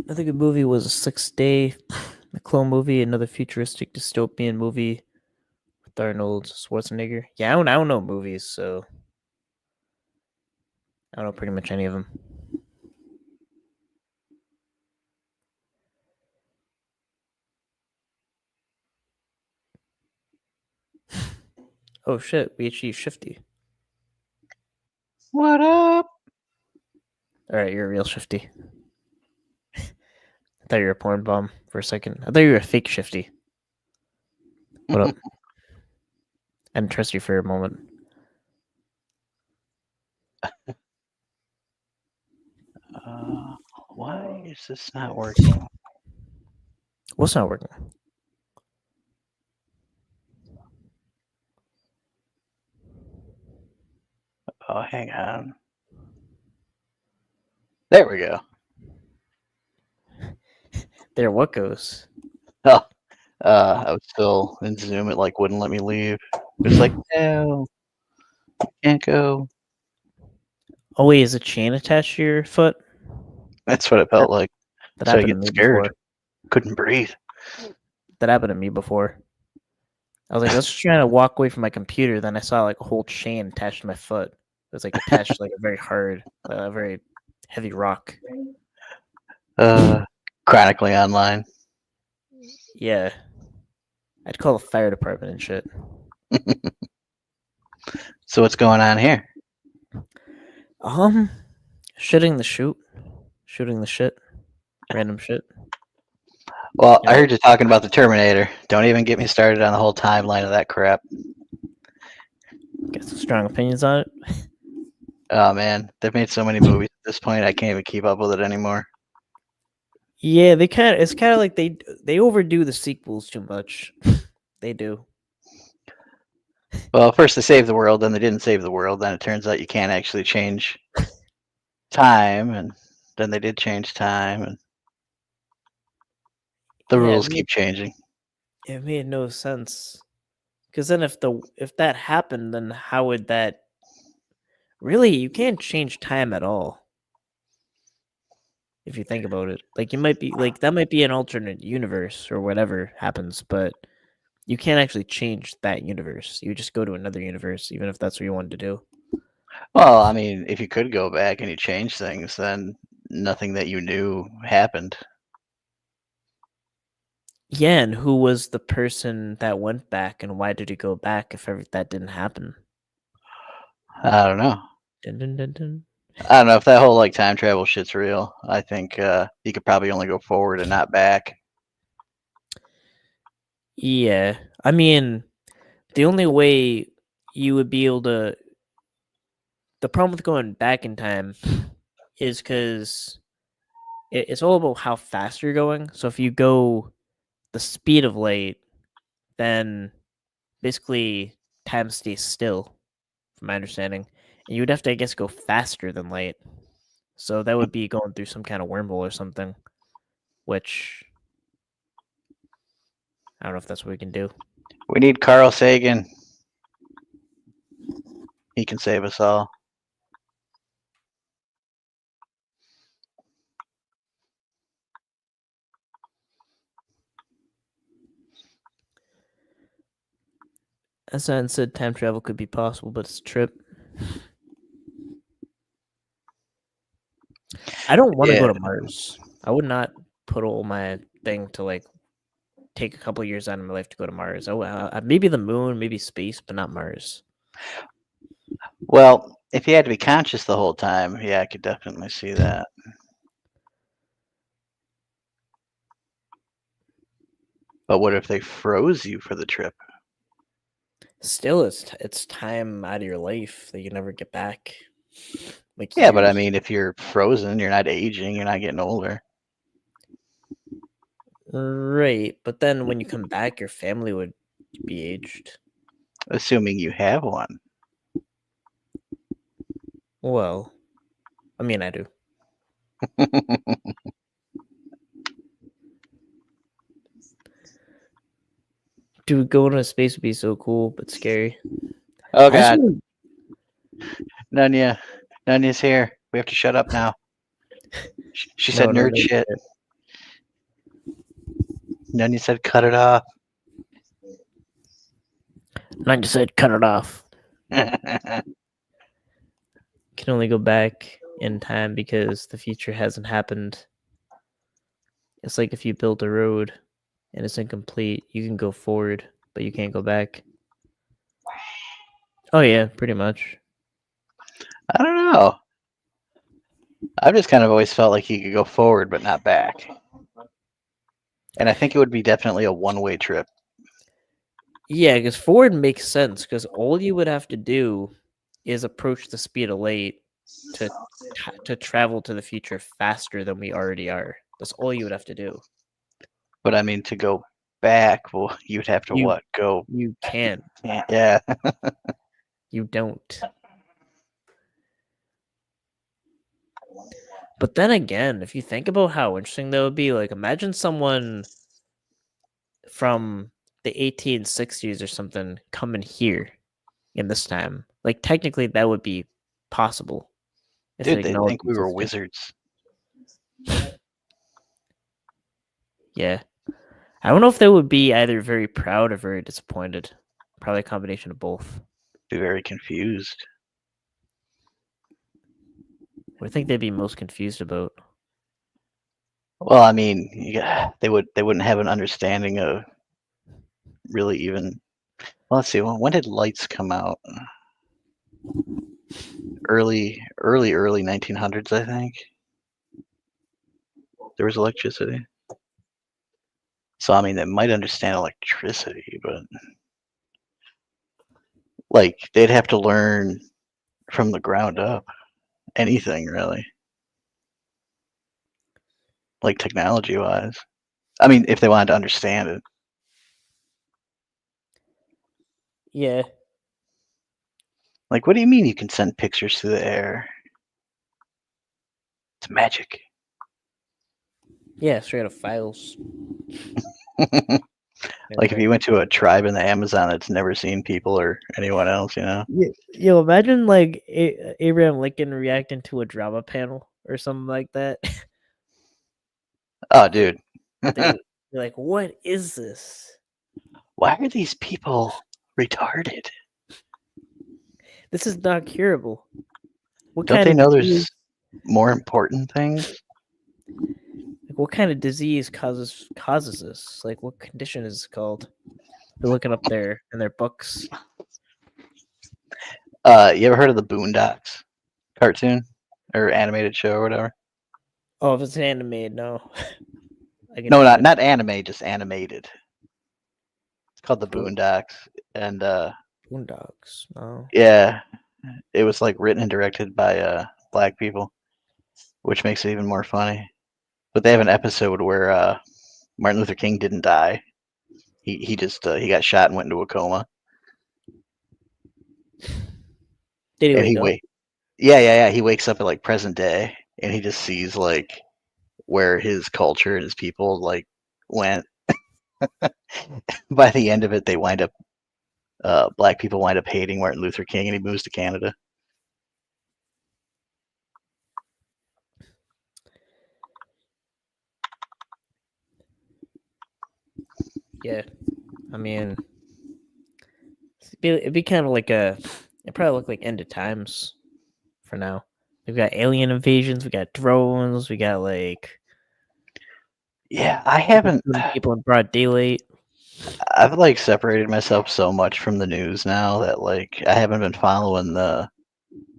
I think the movie was a 6 Day, a clone movie, another futuristic dystopian movie with Arnold Schwarzenegger. Yeah, I don't know movies, so I don't know pretty much any of them. Oh shit, we achieved Shifty. What up? All right, you're a real Shifty. I thought you were a porn bomb for a second. I thought you were a fake Shifty. What up? I didn't trust you for a moment. Why is this not working? What's not working? Oh, hang on. There we go. There, what goes? Oh, I was still in Zoom. It like wouldn't let me leave. It was like, no, can't go. Oh wait, is a chain attached to your foot? That's what it felt like. That So I happened to get me scared. before. Couldn't breathe. That happened to me before. I was like, I was just trying to walk away from my computer. Then I saw like a whole chain attached to my foot. It was like attached to like a very hard, very heavy rock. Chronically online. Yeah, I'd call the fire department and shit. So what's going on here? Shooting the shoot, shooting the shit, random shit. Well, You I know, heard you talking about the Terminator. Don't even get me started on the whole timeline of that crap. got some strong opinions on it. Oh man, they've made so many movies at this point. I can't even keep up with it anymore. Yeah, it's kind of like they overdo the sequels too much. They do. Well, first they saved the world, then they didn't save the world. Then it turns out you can't actually change time, and then they did change time, and the Yeah, rules keep changing. it made no sense. Because then if that happened, then how would that really? You can't change time at all. If you think about it, like you might be like that might be an alternate universe or whatever happens, but you can't actually change that universe. You just go to another universe, even if that's what you wanted to do. Well, I mean, if you could go back and you change things, then nothing that you knew happened. Yeah, and who was the person that went back, and why did he go back if that didn't happen? I don't know. Dun, dun, dun, dun. I don't know if that whole like time travel shit's real. I think you could probably only go forward and not back. Yeah, I mean, the only way you would be able to. The problem with going back in time is because it's all about how fast you're going. So if you go the speed of light, then basically time stays still, from my understanding. And you would have to, I guess, go faster than light. So that would be going through some kind of wormhole or something, which I don't know if that's what we can do. We need Carl Sagan. He can save us all. Hassan said time travel could be possible, but it's a trip. I don't want to go to Mars. I would not put all my thing to like take a couple of years out of my life to go to Mars. Maybe the moon, maybe space, but not Mars. Well, if you had to be conscious the whole time, yeah, I could definitely see that. But what if they froze you for the trip? Still, it's time out of your life that you never get back. Like Yeah, but I years. mean, if you're frozen, you're not aging, you're not getting older. Right, but then when you come back, your family would be aged. Assuming you have one. Well, I mean, I do. Dude, going to space would be so cool, but scary. Oh God, Nunya's here. We have to shut up now. She said No, nerd shit. Nunya said cut it off. Nunya said cut it off. Can only go back in time because the future hasn't happened. It's like if you build a road and it's incomplete, you can go forward, but you can't go back. Oh yeah, pretty much. I don't know. I've just kind of always felt like you could go forward but not back. And I think it would be definitely a one-way trip. Yeah, because forward makes sense because all you would have to do is approach the speed of light to travel to the future faster than we already are. That's all you would have to do. But I mean, to go back, well, you'd have to what? Go? You can't. Yeah. You don't. But then again, if you think about how interesting that would be, like imagine someone from the 1860s or something coming here in this time. Like technically that would be possible if Dude, they'd technology think we were existed. wizards. Yeah. I don't know if they would be either very proud or very disappointed. Probably a combination of both. Be very confused. What do you think they'd be most confused about? Well, I mean, they wouldn't have an understanding of really even. Well, let's see. Well, when did lights come out? Early 1900s, I think. There was electricity. So I mean, they might understand electricity, but like they'd have to learn from the ground up anything really, like technology wise. I mean, if they wanted to understand it. Yeah. Like, what do you mean you can send pictures through the air? It's magic. Yeah, straight up files. Like if you went to a tribe in the Amazon that's never seen people or anyone else, you know? Yo, imagine like Abraham Lincoln reacting to a drama panel or something like that. Oh, dude. They're like, what is this? Why are these people retarded? This is not curable. What Don't kind they of know disease? there's more important things? Like, what kind of disease causes this? Like, what condition is it called? They're looking up there in their books. You ever heard of the Boondocks cartoon or animated show or whatever? Oh, if it's animated, no. I can No, name it. not anime, just animated. It's called the What? Boondocks, and Boondocks. No. yeah, it was like written and directed by black people, which makes it even more funny. But they have an episode where Martin Luther King didn't die. He just he got shot and went into a coma, Did he and wake he up? wake yeah, he wakes up at like present day, and he just sees like where his culture and his people like went. By the end of it, they wind up black people wind up hating Martin Luther King, and he moves to Canada. Yeah. I mean, it'd be kind of like it probably look like end of times for now. We've got alien invasions, we got drones, we got like Yeah, I haven't. people in broad daylight. I've like separated myself so much from the news now that like I haven't been following the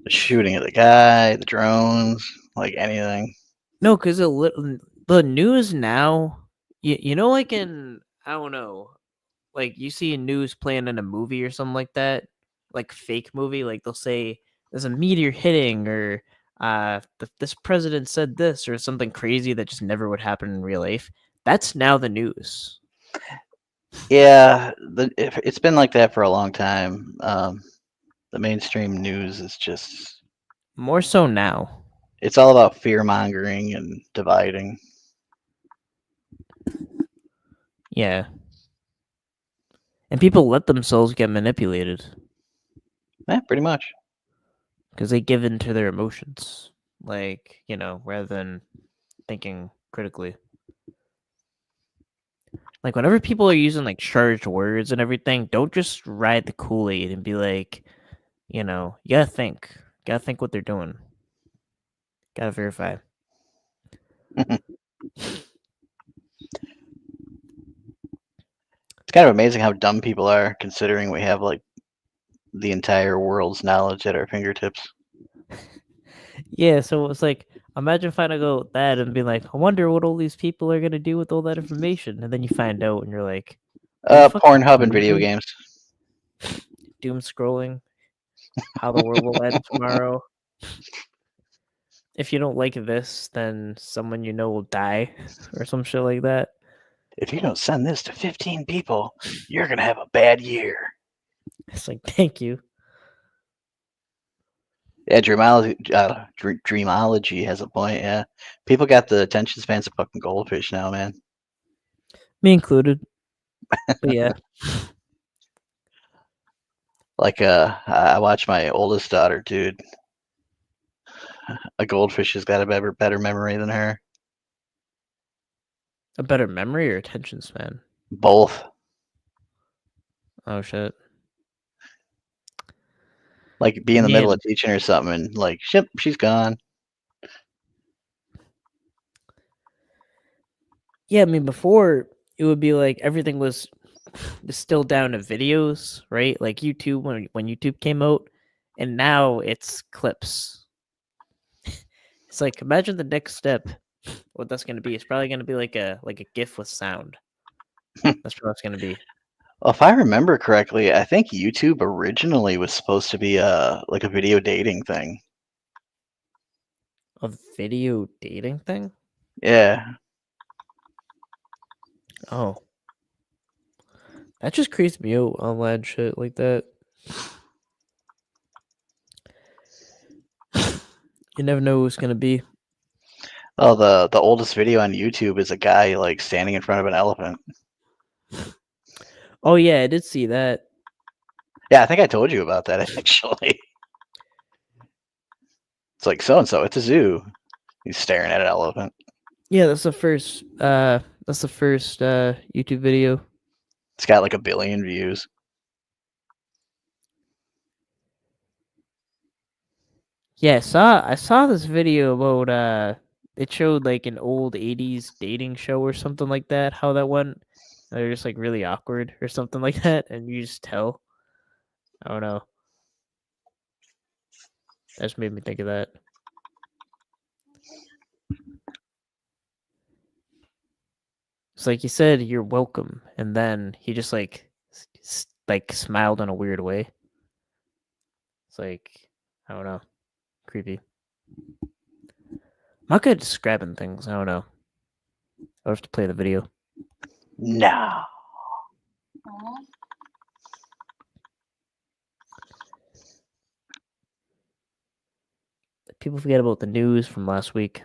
shooting of the guy, the drones, like anything. No, because the news now, you know, like in I don't know, like you see news playing in a movie or something like that, like fake movie, like they'll say there's a meteor hitting or this president said this or something crazy that just never would happen in real life. That's now the news. Yeah, it's been like that for a long time. The mainstream news is just More so now. it's all about fear mongering and dividing. Yeah. And people let themselves get manipulated Yeah, pretty much. because they give in to their emotions. Like, rather than thinking critically. Like whenever people are using like charged words and everything, don't just ride the Kool-Aid and be like, you gotta think. Gotta think what they're doing. Gotta verify. It's kind of amazing how dumb people are considering we have like the entire world's knowledge at our fingertips. Yeah, so it's like imagine finding out that and being like, I wonder what all these people are gonna do with all that information. And then you find out and you're like, are you fucking Pornhub and video crazy? games. Doom scrolling, how the world will end tomorrow. If you don't like this, then someone you know will die or some shit like that. If you don't send this to 15 people, you're gonna have a bad year. It's like, thank you. Yeah, Dreamology has a point. Yeah, people got the attention spans of fucking goldfish now, man. Me included. But yeah. Like, I watch my oldest daughter, dude. A goldfish has got a better memory than her. A better memory or attention span? Both. Oh shit. Like, be in the middle Man. of teaching her something, and like, ship, she's gone. Yeah, I mean before it would be like everything was distilled down to videos, right? Like YouTube when YouTube came out, and now it's clips. It's like imagine the next step. What that's gonna be? It's probably gonna be like a GIF with sound. That's what it's gonna be. Well, if I remember correctly, I think YouTube originally was supposed to be like a video dating thing. A video dating thing? Yeah. Oh. That just creeps me out, online shit like that. You never know who it's gonna be. Oh, the oldest video on YouTube is a guy like standing in front of an elephant. Oh yeah, I did see that. Yeah, I think I told you about that actually. It's like so and so at the zoo. He's staring at an elephant. Yeah, that's the first YouTube video. It's got like 1 billion views. Yeah, I saw this video about it showed like an old 80s dating show or something like that, how that went. They're just like really awkward or something like that, and you just tell. I don't know. That just made me think of that. It's like you said, "You're welcome," and then he just like like smiled in a weird way. It's like I don't know, creepy. I'm not good at describing things. I don't know. I'll have to play the video. No. People forget about the news from last week.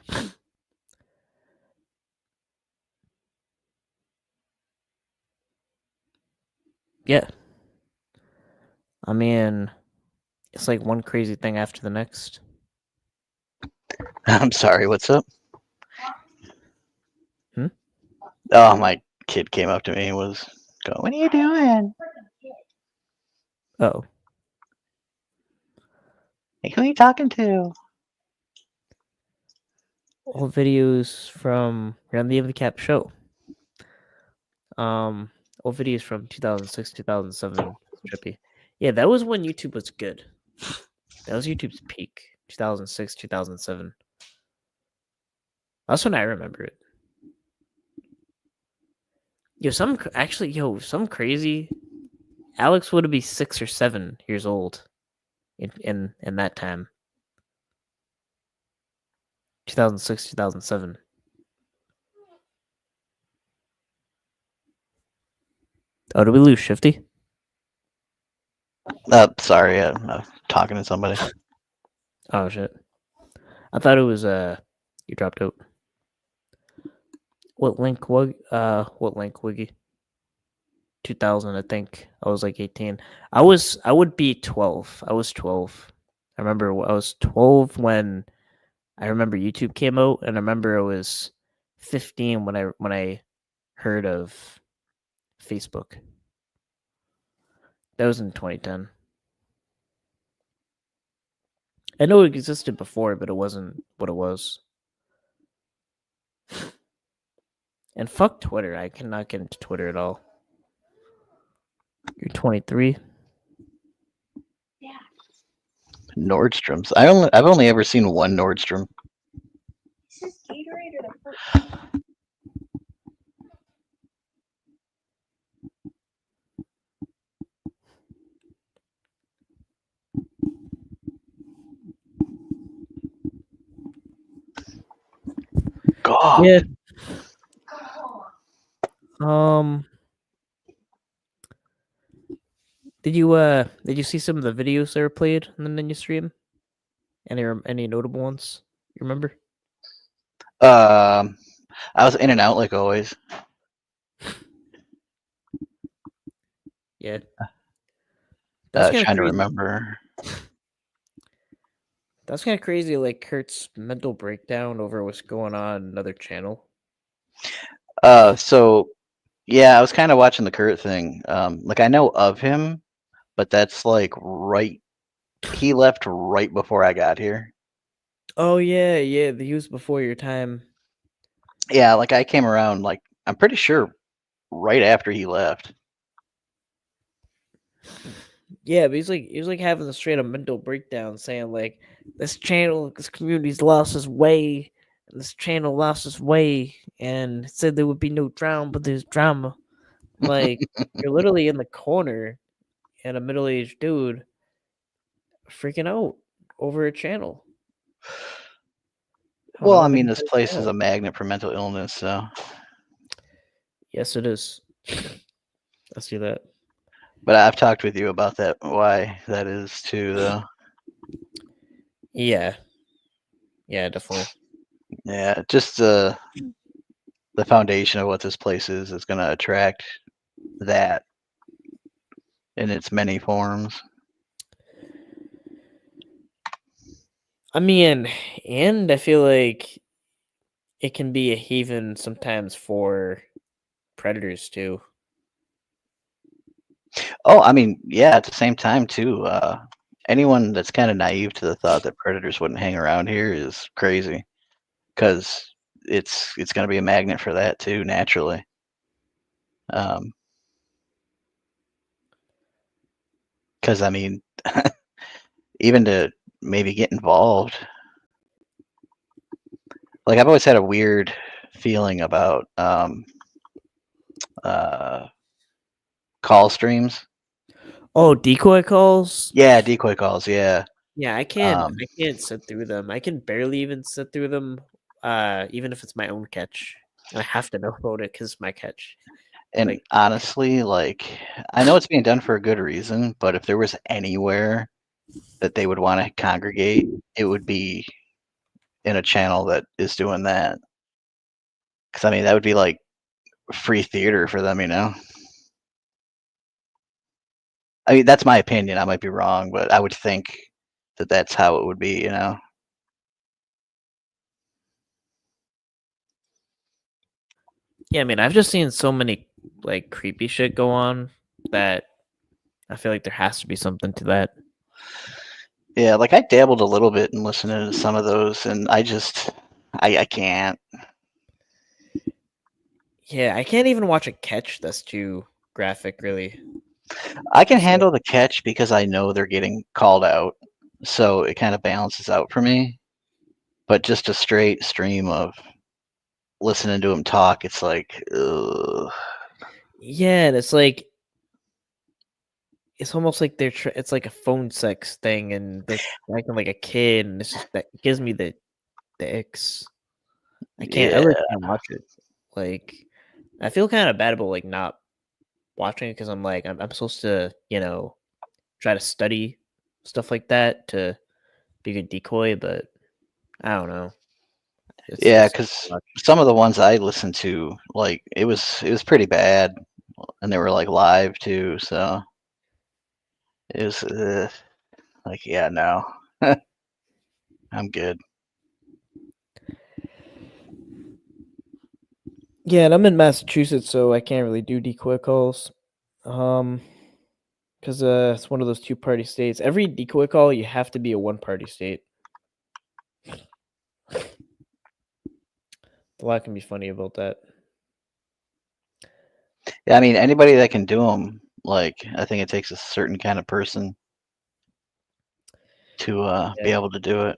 Yeah. I mean, it's like one crazy thing after the next. I'm sorry, what's up? Hmm? Oh, my kid came up to me and was going, "What are you doing? Oh. Like, who are you talking to?" All videos from around the NVCAP show. All videos from 2006, 2007. Trippy. Yeah, that was when YouTube was good. That was YouTube's peak. 2006, 2007. That's when I remember it. Some crazy. Alex would be 6 or 7 years old in that time. 2006, 2007. Oh, did we lose Shifty? Sorry, I'm talking to somebody. Oh shit! I thought it was you dropped out. What link? What link? Wiggy? 2000, I think. I was like 18. I would be 12. I was 12. I remember I was 12 when I remember YouTube came out, and I remember I was 15 when I heard of Facebook. That was in 2010. I know it existed before, but it wasn't what it was. And fuck Twitter. I cannot get into Twitter at all. You're 23. Nordstrom's. I've only ever seen one Nordstrom. God. Yeah. Um. Did you see some of the videos that were played in the menu stream? Any notable ones you remember? Um, I was in and out like always. Yeah, that's kind of Trying to crazy. remember. That's kind of crazy. Like Kurt's mental breakdown over what's going on another channel. So yeah, I was kind of watching the Kurt thing. Like I know of him, but that's like right. He left right before I got here. Oh yeah, yeah. He was before your time. Yeah, like I came around. Like I'm pretty sure right after he left. Yeah, but he was like having a straight up mental breakdown, saying like this community's lost its way, and this channel lost its way, and said there would be no drama, but there's drama. Like you're literally in the corner, and a middle aged dude freaking out over a channel. I don't Well, know I what the mean, heck this is place going is on. a magnet for mental illness, so. Yes, it is. I see that. But I've talked with you about that, why that is too, though. Yeah, yeah, definitely. Yeah, just the foundation of what this place is going to attract that in its many forms. I mean, and I feel like it can be a haven sometimes for predators too. Oh, I mean, yeah, at the same time, too, anyone that's kind of naive to the thought that predators wouldn't hang around here is crazy because it's going to be a magnet for that too, naturally. Um, because I mean, even to maybe get involved, like I've always had a weird feeling about uh, call streams. Oh, decoy calls? Yeah, decoy calls. Yeah. Yeah, Um, I can't sit through them. I can barely even sit through them, even if it's my own catch. And I have to know about it because it's my catch. and Like, honestly, like I know it's being done for a good reason, but if there was anywhere that they would want to congregate, it would be in a channel that is doing that. Because I mean, that would be like free theater for them, you know. I mean, that's my opinion. I might be wrong, but I would think that that's how it would be, you know. yeah, I mean, I've just seen so many like creepy shit go on that I feel like there has to be something to that. Yeah, like I dabbled a little bit in listening to some of those, and I can't. Yeah, I can't even watch a catch that's too graphic, really. I can So, handle the catch because I know they're getting called out, so it kind of balances out for me. But just a straight stream of listening to him talk, it's like, ugh. yeah, and it's almost like it's like a phone sex thing, and they're acting like a kid, and it's just that gives me the icks. I Yeah, really can't watch it. Like, I feel kind of bad about like not watching it because I'm like I'm supposed to try to study stuff like that to be a good decoy, but I don't know. yeah, It's too because much. some of the ones I listened to, like it was pretty bad, and they were like live too, so it was like, yeah, no, I'm good. Yeah, and I'm in Massachusetts, so I can't really do decoy calls. Um, because it's one of those two-party states. Every decoy call, you have to be a one-party state. A lot can be funny about that. Yeah, I mean, anybody that can do them, like, I think it takes a certain kind of person to Yeah. be able to do it.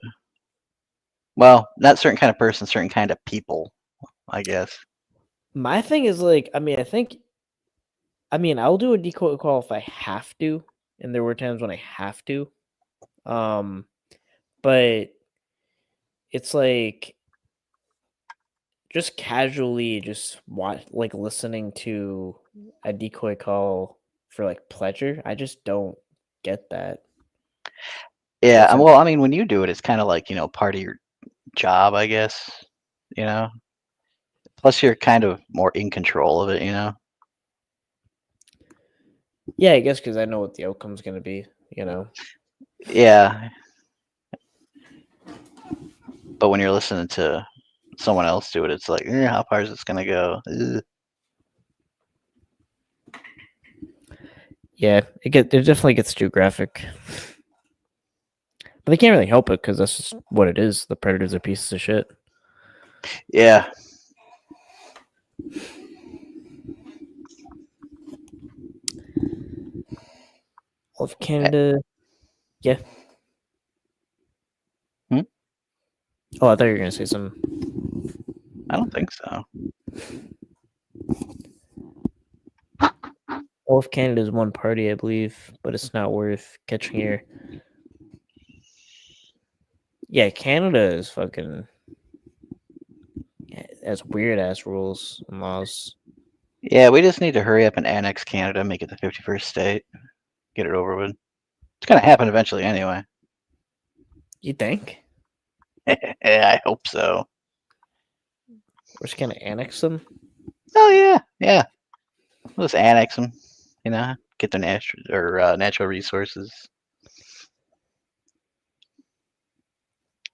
Well, not certain kind of person, certain kind of people, I guess. My thing is like, I'll do a decoy call if I have to, and there were times when I have to. Um, but it's like just casually just watch like listening to a decoy call for like pleasure. I just don't get that. Yeah, That's well, I mean, when you do it, it's kind of like, part of your job, I guess, you know? Plus, you're kind of more in control of it. yeah, I guess because I know what the outcome's gonna be. Yeah, but when you're listening to someone else do it, it's like, how far is this gonna go? Ugh. Yeah, it definitely gets too graphic, but they can't really help it because that's just what it is. The predators are pieces of shit. Yeah, All of Canada, yeah. Hmm? Oh, I thought you were gonna say something. I don't think so. All of Canada is one party, I believe, but it's not worth catching here. Yeah, Canada is fucking has weird ass rules and laws. Yeah, we just need to hurry up and annex Canada, make it the 51st state, get it over with. It's gonna happen eventually anyway. You think Yeah, I hope so. we're just gonna annex them? Oh yeah, yeah. We'll just annex them. Get their natural resources,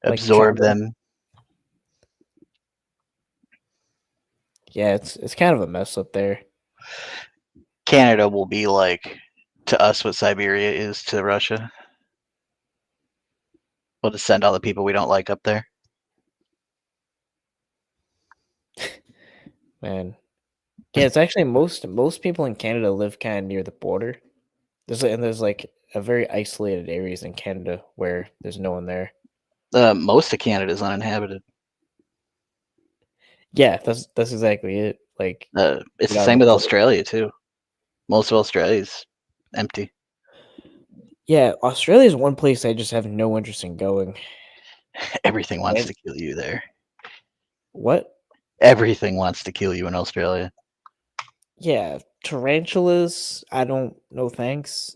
Like absorb China? them. Yeah, it's kind of a mess up there. Canada will be like to us what Siberia is to Russia. We'll just send all the people we don't like up there. Man. Yeah, it's actually most people in Canada live kind of near the border. There's like a very isolated areas in Canada where there's no one there. Most of Canada is uninhabited. Yeah, that's exactly it. Like It's the get on same the with boat. Australia too. Most of Australia is empty. Yeah, Australia is one place I just have no interest in going. Everything wants And to kill you there. what? Everything wants to kill you in Australia. Yeah, tarantulas. I don't know. Thanks.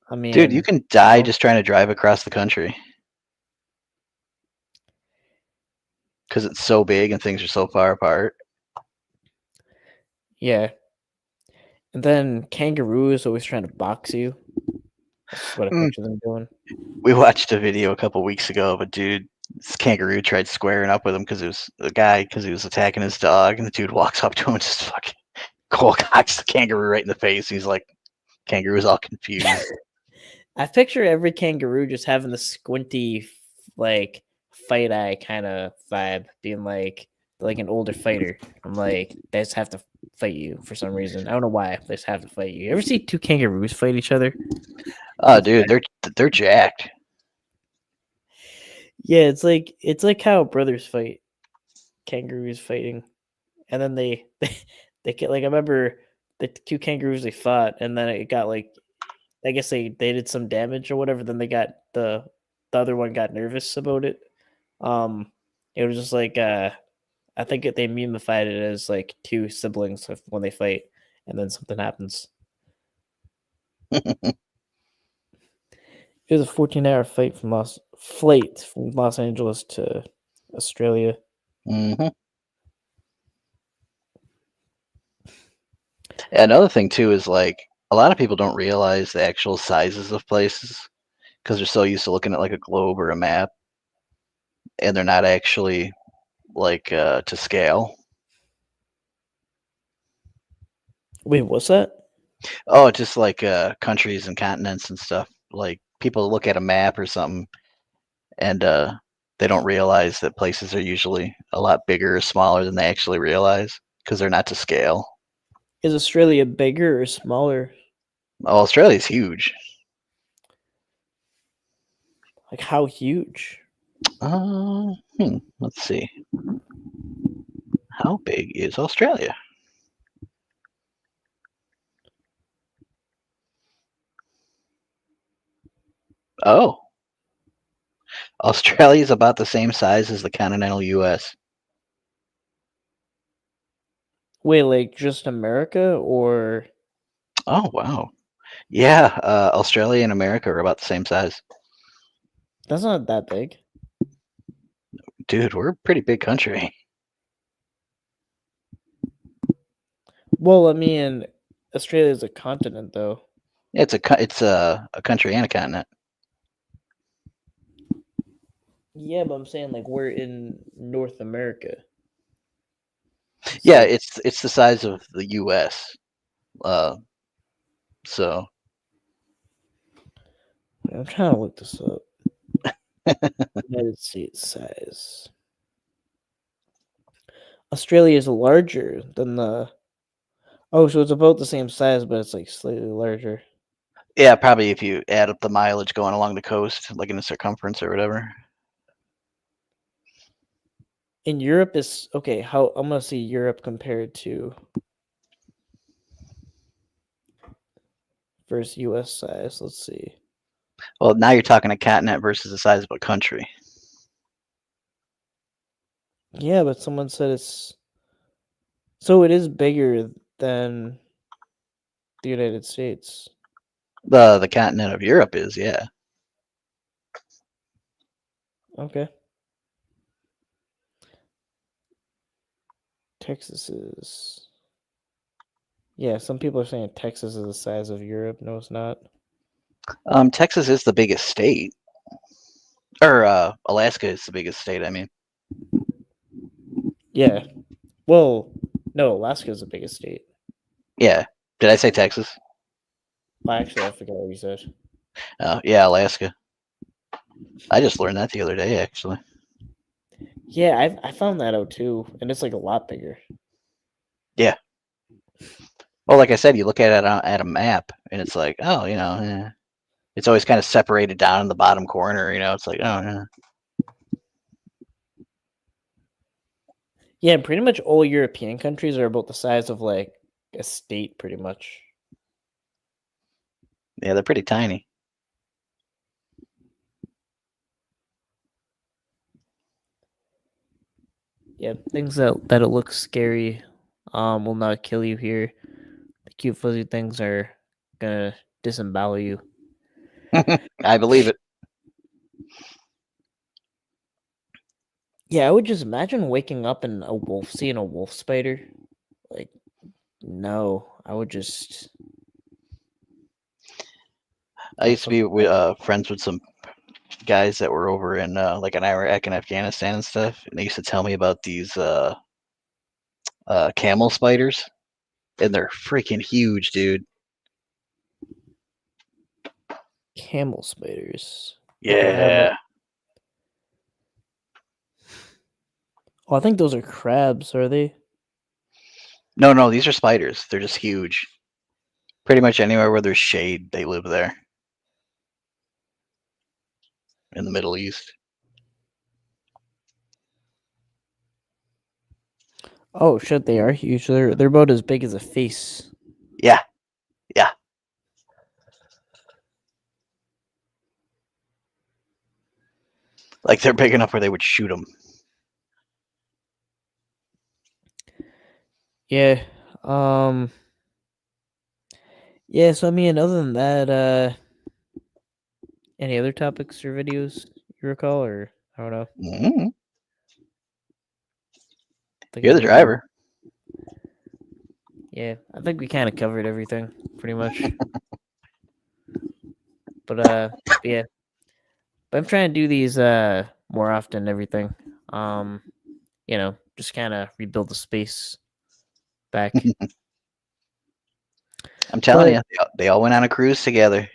I Dude, you mean, can die no. just trying to drive across the country because it's so big and things are so far apart. Yeah, and then kangaroos always trying to box you. That's what I Mm. picture them doing. We watched a video a couple weeks ago of a dude. This kangaroo tried squaring up with him because it was a guy because he was attacking his dog, and the dude walks up to him and just fucking cold cocks the kangaroo right in the face. He's like, kangaroo's all confused. I picture every kangaroo just having the squinty, like fight eye kind of vibe, being like an older fighter. I'm like, they just have to fight you for some reason. I don't know why they just have to fight you. You ever see two kangaroos fight each other? Oh, dude, they're jacked. Yeah, it's like how brothers fight, kangaroos fighting, and then they get like I remember the two kangaroos they fought, and then it got like I guess they did some damage or whatever. Then they got the other one got nervous about it. Um, it was just like I think they memified it as like two siblings when they fight, and then something happens. It was a 14-hour flight from Los Angeles to Australia. Hmm. Another thing too is like a lot of people don't realize the actual sizes of places because they're so used to looking at like a globe or a map, and they're not actually like to scale. Wait, what's that? Oh, just like countries and continents and stuff. Like people look at a map or something, and they don't realize that places are usually a lot bigger or smaller than they actually realize because they're not to scale. Is Australia bigger or smaller? Oh, Australia's huge. Like how huge? Let's see. How big is Australia? Oh, Australia is about the same size as the continental U.S. Wait, like just America or Oh, wow. Yeah, Australia and America are about the same size. That's not that big. Dude, we're a pretty big country. Well, I mean, Australia is a continent, though. Yeah, it's a country and a continent. Yeah, but I'm saying like we're in North America. Yeah, So it's the size of the U.S. So I'm trying to look this up. United States size. Australia is larger than the. Oh, so it's about the same size, but it's like slightly larger. yeah, probably if you add up the mileage going along the coast, like in the circumference or whatever. In Europe is okay. How I'm gonna see Europe compared to versus U.S. size. Let's see. Well, now you're talking a continent versus the size of a country. Yeah, but someone said it's so it is bigger than the United States. The continent of Europe is, yeah. Okay. Texas is. Yeah, some people are saying Texas is the size of Europe. No, it's not. Texas is the biggest state, or Alaska is the biggest state. I mean, Yeah. Well, no, Alaska is the biggest state. yeah. Did I say Texas? Well, actually, I forgot what you said. Yeah, Alaska. I just learned that the other day, actually. Yeah, I found that out too, and it's like a lot bigger. Yeah. Well, like I said, you look at it at a map, and it's like, oh, it's always kind of separated down in the bottom corner. It's like, oh, yeah. Yeah, pretty much all European countries are about the size of like a state, pretty much. Yeah, they're pretty tiny. Yeah, things that look scary, will not kill you here. The cute fuzzy things are gonna disembowel you. I believe it. Yeah, I would just imagine waking up and seeing a wolf spider. Like, no, I would just. I used to be friends with some guys that were over in like in Iraq and Afghanistan and stuff, and they used to tell me about these camel spiders, and they're freaking huge, dude. Camel spiders. Okay, I don't know. Yeah. Oh, I think those are crabs. Are they? No, no, these are spiders. They're just huge. Pretty much anywhere where there's shade, they live there in the Middle East. Oh shit, they are huge. They're about as big as a face. Yeah, yeah. Like they're big enough where they would shoot them. Yeah. Um. Yeah. So I mean, other than that, any other topics or videos you recall, or I don't know. Mm-hmm. Think You're I'm the good. driver. Yeah, I think we kind of covered everything pretty much. But yeah, but I'm trying to do these more often. And everything. Um, just kind of rebuild the space back. I'm telling But you, they all went on a cruise together.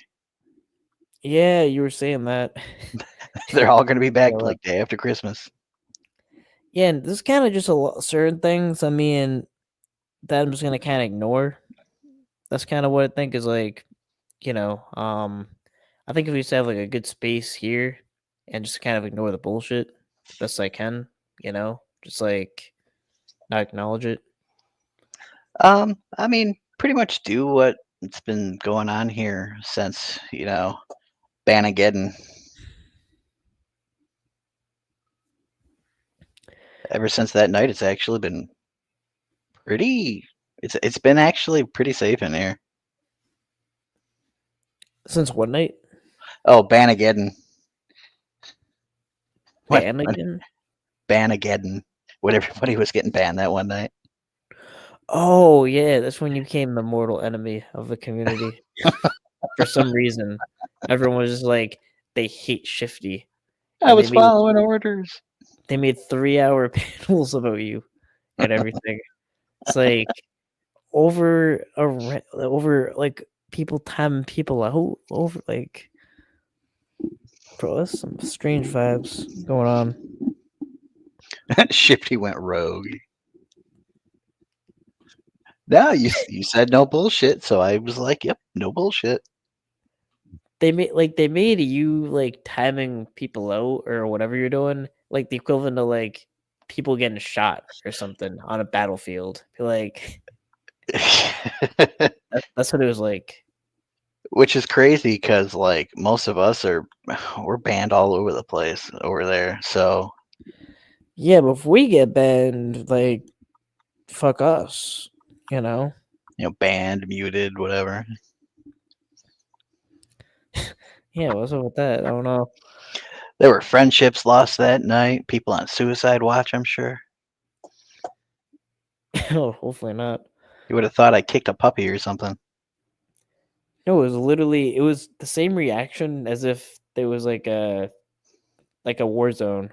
yeah, you were saying that. They're all going to be back So, like day after Christmas. yeah, and this kind of just certain things. I mean, that I'm just gonna kind of ignore. That's kind of what I think is like, I think if we just have like a good space here and just kind of ignore the bullshit the best I can, just like not acknowledge it. I mean, pretty much do what it's been going on here since Banageddon. Ever since that night, it's actually been pretty. It's been actually pretty safe in here. Since what night? Oh, Banageddon. ban again? Banageddon, when everybody was getting banned that one night. Oh yeah, that's when you became the mortal enemy of the community. For some reason, everyone was just like they hate Shifty, I and was following orders. they made 3-hour panels about you and everything. It's like over like people time people out over like bro, that's some strange vibes going on. Shifty went rogue. No, you said no bullshit, so I was like, yep, no bullshit. They made you like timing people out or whatever you're doing, like the equivalent of like people getting shot or something on a battlefield. Like that's what it was like. Which is crazy because like most of us we're banned all over the place over there. So Yeah, but if we get banned, like fuck us, you know? banned, muted, whatever. Yeah, what's up with that? I don't know. There were friendships lost that night. People on suicide watch, I'm sure. Oh, hopefully not. You would have thought I kicked a puppy or something. No, it was the same reaction as if there was like a war zone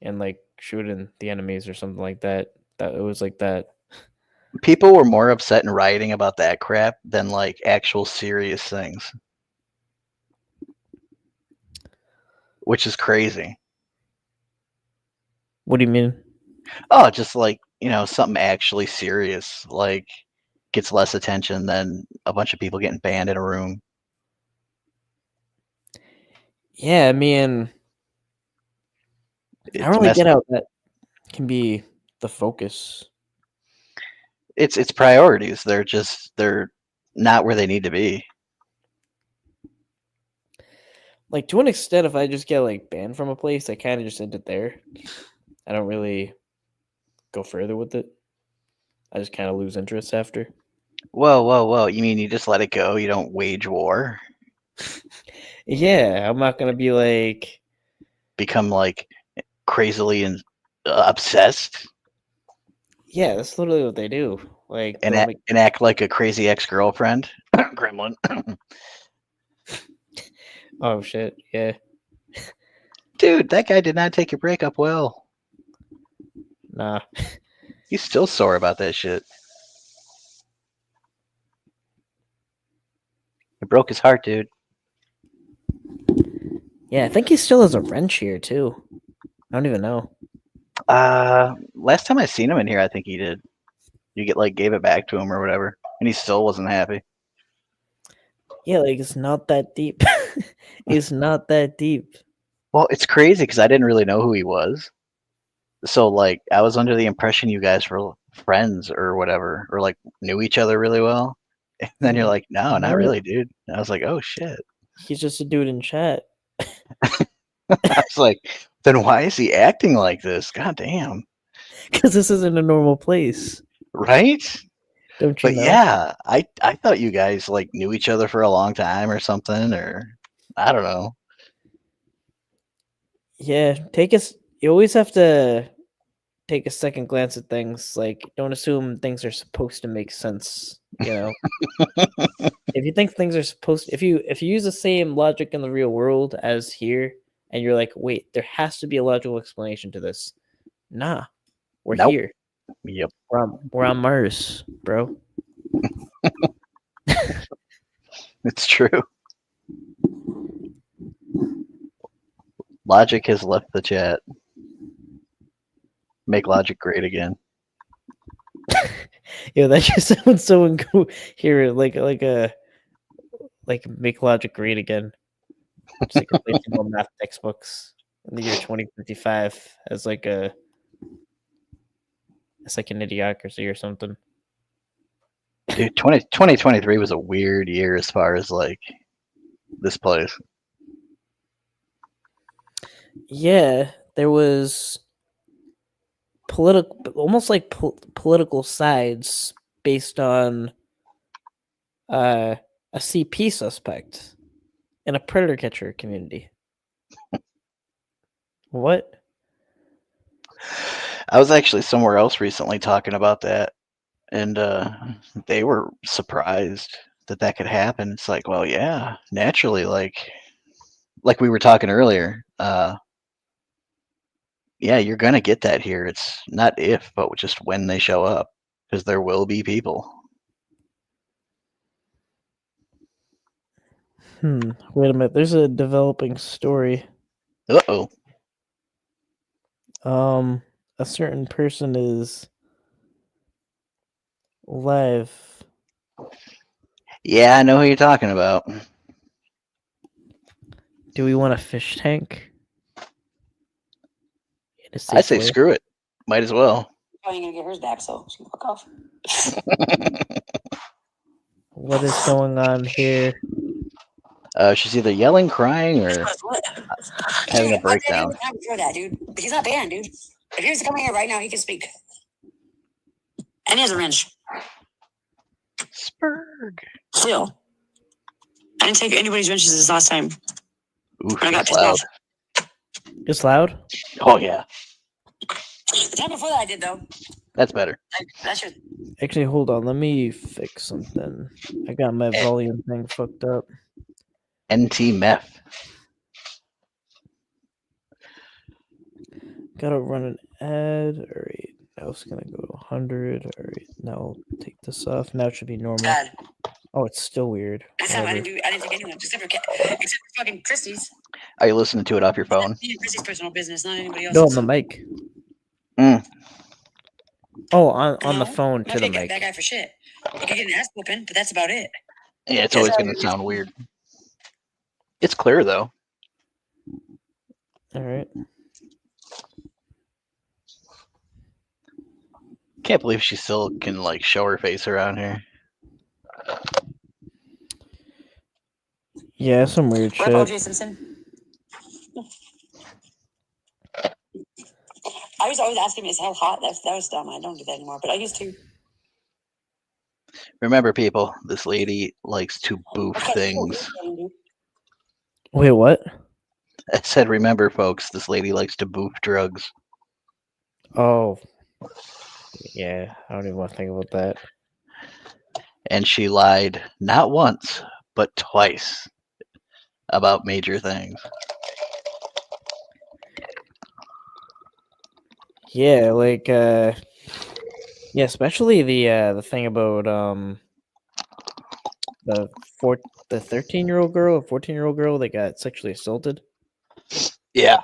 and like shooting the enemies or something like that. That it was like that. People were more upset and rioting about that crap than like actual serious things, which is crazy. What do you mean? Oh, just like, something actually serious, like gets less attention than a bunch of people getting banned in a room. Yeah, I mean, I don't really get Domestic, how that can be the focus. it's priorities. They're not where they need to be. Like to an extent, if I just get like banned from a place, I kind of just end it there. I don't really go further with it. I just kind of lose interest after. Whoa, whoa, whoa. You mean you just let it go? You don't wage war? Yeah, I'm not gonna be like, Become like crazily and obsessed yeah, that's literally what they do. Like and they'll make, and act like a crazy ex-girlfriend? Gremlin. oh shit, yeah, Dude, that guy did not take your breakup well. nah, He's still sore about that shit. It broke his heart, dude. yeah. I think he still has a wrench here too. I don't even know. Last time I seen him in here, I think he did. You gave it back to him or whatever, and he still wasn't happy. Yeah, like it's not that deep. It's not that deep. Well, it's crazy because I didn't really know who he was. So like, I was under the impression you guys were friends or whatever, or like knew each other really well. And then you're like, no, not No, really, dude. And I was like, oh shit. he's just a dude in chat. I was like, then why is he acting like this? God damn. Because this isn't a normal place. Right? Don't you But know? yeah, I thought you guys like knew each other for a long time or something, or I don't know. Yeah, take us. You always have to take a second glance at things. Like, don't assume things are supposed to make sense. You know, if you think things are supposed, if you use the same logic in the real world as here, and you're like, wait, there has to be a logical explanation to this. Nah, we're Nope. here. Yep. We're on Mars, bro. It's true. Logic has left the chat. Make logic great again. Yo, that just sounds so here, like make logic great again. Just like replacing all math textbooks in the year 2055 as like a it's like an idiocracy or something. Dude, 2023 was a weird year as far as like this place. Yeah, there was political, almost like political sides based on uh, a CP suspect in a predator catcher community. What? I was actually somewhere else recently talking about that, and they were surprised that that could happen. It's like, well, yeah, naturally, like we were talking earlier. Yeah, you're gonna get that here. It's not if, but just when they show up, because there will be people. Wait a minute. There's a developing story. Uh-oh. A certain person is live. Yeah, I know who you're talking about. Do we want a fish tank? In a I safe say way. screw it. Might as well. How are you gonna get hers back? So she can fuck off. What is going on here? She's either yelling, crying, or What? having a Dude, I breakdown. didn't even that, dude. He's not banned, dude. If he was coming here right now, he can speak. And he has a wrench. Spurg. Still. I didn't take anybody's wrenches this last time. Ooh, I got she's pissed loud. off. It's loud? Oh yeah, The time before that I did though. that's better. That's just Actually, hold on. Let me fix something. I got my volume thing fucked up. NT meth. Gotta run an ad. Alright. Now it's gonna go to 100. Alright. Now I'll take this off. Now it should be normal. bad. Oh, it's still weird. This time I Whatever. didn't take anyone except for fucking Christie's. Are you listening to it off your phone? Christie's personal business, not anybody No, on else's. the mic. Mm. Oh, on the No, phone to the take mic. that guy for shit. You can get an ass whooping, but that's about it. Yeah, it's always gonna sound weird. It's clear though. Alright. Can't believe she still can like show her face around here. Yeah, some weird Rip shit. O.J. Simpson. I was always asking me, is hell hot? That was dumb. I don't do that anymore, but I used to. Remember, people, this lady likes to boof things. Wait, what? I said, remember, folks, this lady likes to boof drugs. Oh. Yeah, I don't even want to think about that. And she lied not once, but twice about major things. Yeah, like yeah, especially the thing about the 13-year-old girl, 14-year-old girl that got sexually assaulted. Yeah.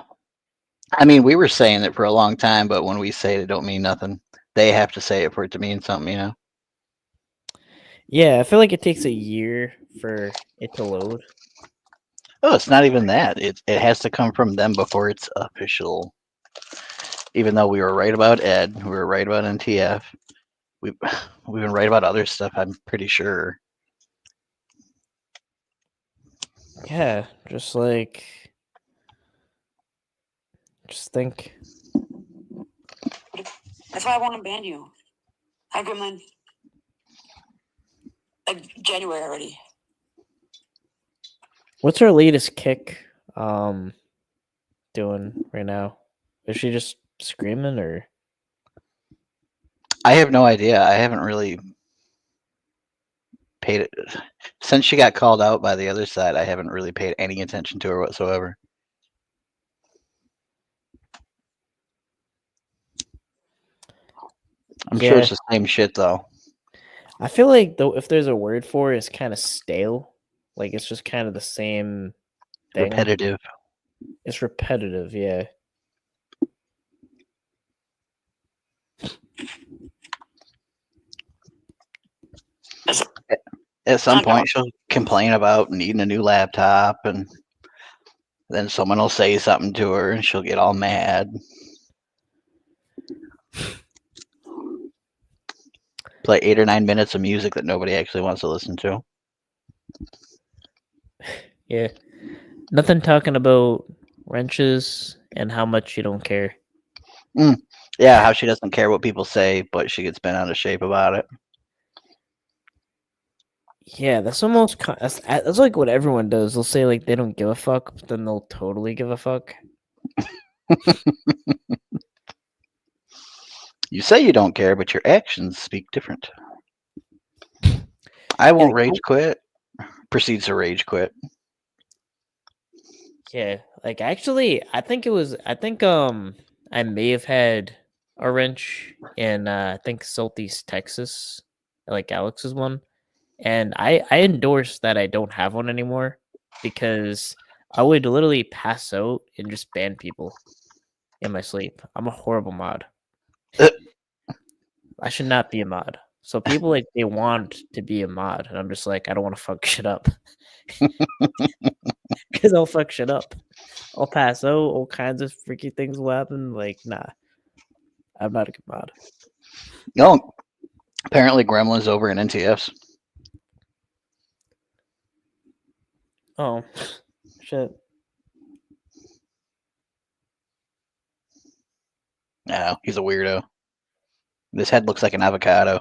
I mean, we were saying it for a long time, but when we say it don't mean nothing. They have to say it for it to mean something, you know? Yeah, I feel like it takes a year for it to load. Oh, it's not even that. It has to come from them before it's official. Even though we were right about Ed, we were right about NTF. We've been right about other stuff, I'm pretty sure. Yeah, just like just think. That's why I want to ban you. Hi, Gremlin. Like January already. What's her latest kick doing right now? Is she just screaming or I have no idea. I haven't really paid it since she got called out by the other side. I haven't really paid any attention to her whatsoever. I'm sure it's the same shit though. I feel like though if there's a word for it, it's kind of stale. Like it's just kind of the same thing. Repetitive. It's repetitive, yeah. At some point, she'll complain about needing a new laptop, and then someone will say something to her, and she'll get all mad. Play 8 or 9 minutes of music that nobody actually wants to listen to. Yeah. Nothing talking about wrenches and how much you don't care. Yeah, how she doesn't care what people say, but she gets bent out of shape about it. Yeah, that's almost that's like what everyone does. They'll say like they don't give a fuck, but then they'll totally give a fuck. You say you don't care, but your actions speak different. I won't rage quit. Proceeds to rage quit. Yeah, like actually, I think I may have had a wrench in I think Southeast Texas, like Alex's one, and I endorsed that I don't have one anymore because I would literally pass out and just ban people in my sleep. I'm a horrible mod. Uh. I should not be a mod. So people like they want to be a mod, and I'm just like I don't want to fuck shit up because I'll fuck shit up. I'll pass out. All kinds of freaky things will happen. Like, nah, I'm not a good mod. No, apparently Gremlin's over in NTFs. Oh, shit. No, he's a weirdo. His head looks like an avocado.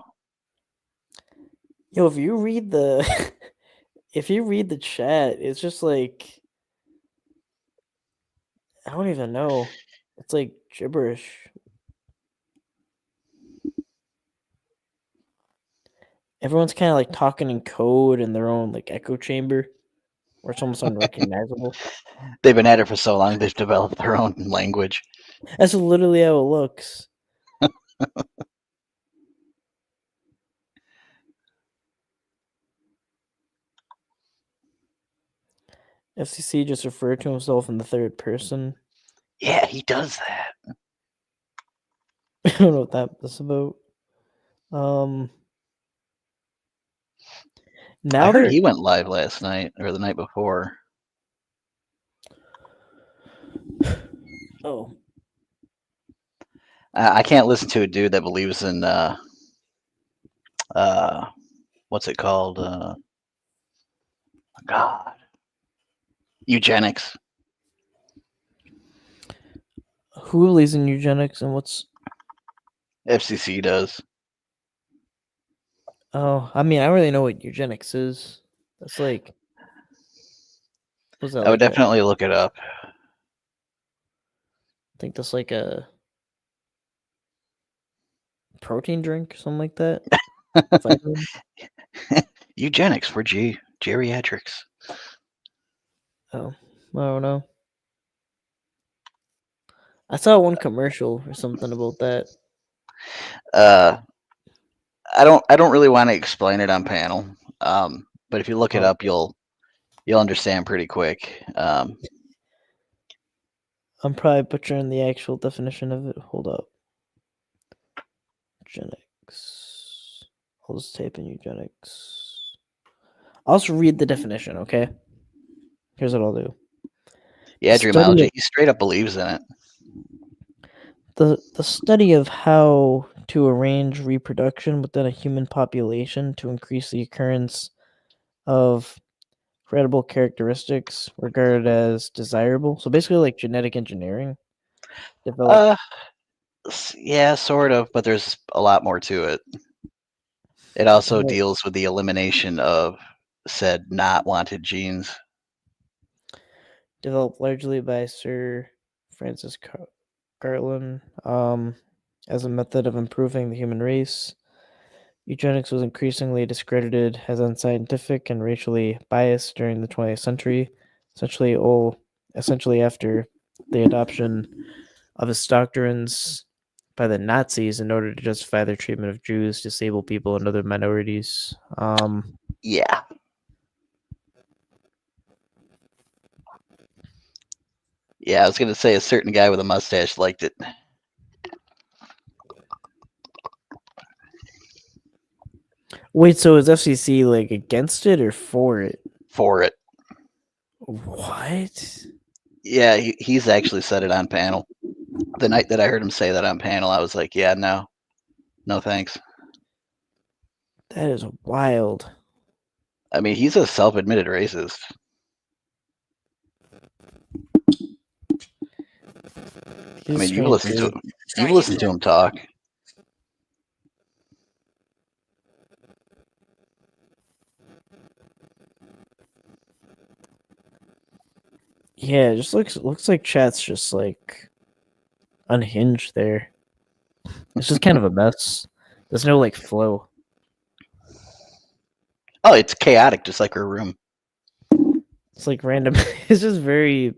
Yo, if you read the if you read the chat, it's just like I don't even know. It's like gibberish. Everyone's kind of like talking in code in their own like echo chamber, where it's almost unrecognizable. They've been at it for so long, they've developed their own language. That's literally how it looks. FCC just referred to himself in the third person. Yeah, he does that. I don't know what that's about. Now I heard they're he went live last night or the night before. oh I can't listen to a dude that believes in what's it called? God, eugenics. who believes in eugenics and what's FCC does. oh I mean I don't really know what eugenics is. That's like was that I would like definitely look it up. I think that's like a protein drink or something like that. Vitamin? Eugenics for geriatrics. Oh, I don't know. I saw one commercial or something about that. Uh, I don't really want to explain it on panel. But if you look it Oh, up, you'll understand pretty quick. I'm probably butchering the actual definition of it. Hold up. Eugenics. I'll just type in eugenics. I'll just read the definition, okay? Here's what I'll do. Yeah, Study Dreamology, of- he straight up believes in it. The study of how to arrange reproduction within a human population to increase the occurrence of credible characteristics regarded as desirable. So basically like genetic engineering. Developed Yeah, sort of, but there's a lot more to it. It also developed deals with the elimination of said not wanted genes. developed largely by Sir Francis Garland as a method of improving the human race. Eugenics was increasingly discredited as unscientific and racially biased during the 20th century, essentially after the adoption of its doctrines by the Nazis in order to justify their treatment of Jews, disabled people, and other minorities. Yeah. Yeah, I was going to say a certain guy with a mustache liked it. Wait, so is FCC like against it or for it? For it. What? Yeah, he's actually said it on panel. The night that I heard him say that on panel, I was like, yeah, no. No thanks. That is wild. I mean, he's a self-admitted racist. I mean, you've listened to him talk. Yeah, it just looks like chat's just like unhinged there. It's just kind of a mess. There's no like flow. Oh, it's chaotic, just like her room. It's like random. It's just very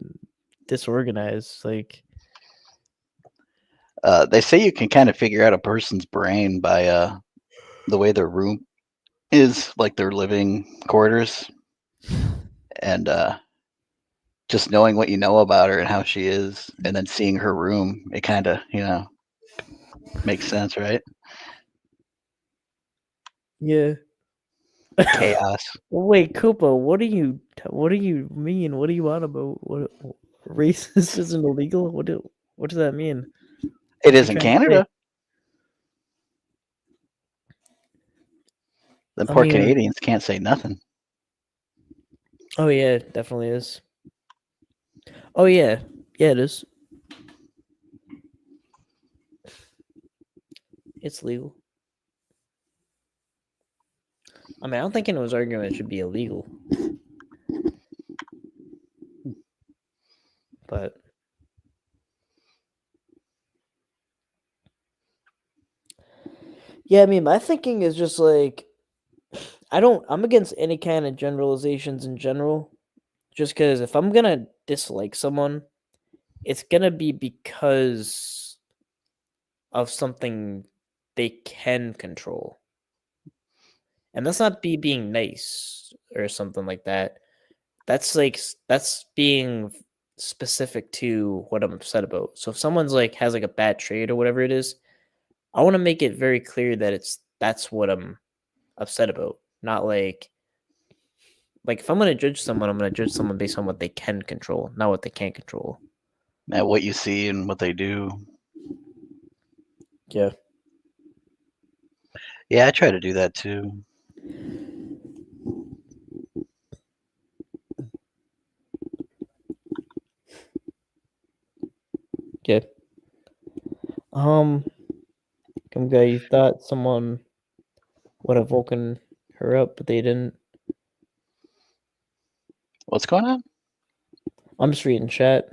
disorganized. Like They say you can kind of figure out a person's brain by the way their room is, like their living quarters, and just knowing what you know about her and how she is, and then seeing her room, it kind of makes sense, right? yeah. Chaos. Wait, Koopa, what do you mean? What do you want about what racist isn't illegal? What does that mean? It What you is in trying to say? Canada. The I poor mean, Canadians can't say nothing. oh yeah, it definitely is. Oh yeah, yeah, it is. It's legal. I mean, I don't think anyone's arguing it should be illegal, but yeah, I mean, my thinking is just like I'm against any kind of generalizations in general. Just because if I'm gonna dislike someone, it's gonna be because of something they can control. And that's not being nice or something like that. That's being specific to what I'm upset about. So if someone's like has like a bad trait or whatever it is, I want to make it very clear that that's what I'm upset about. Not like if I'm gonna judge someone, I'm gonna judge someone based on what they can control, not what they can't control. At what you see and what they do. Yeah. Yeah, I try to do that too. Yeah. Come guy, you thought someone would have woken her up, but they didn't. What's going on? I'm just reading chat.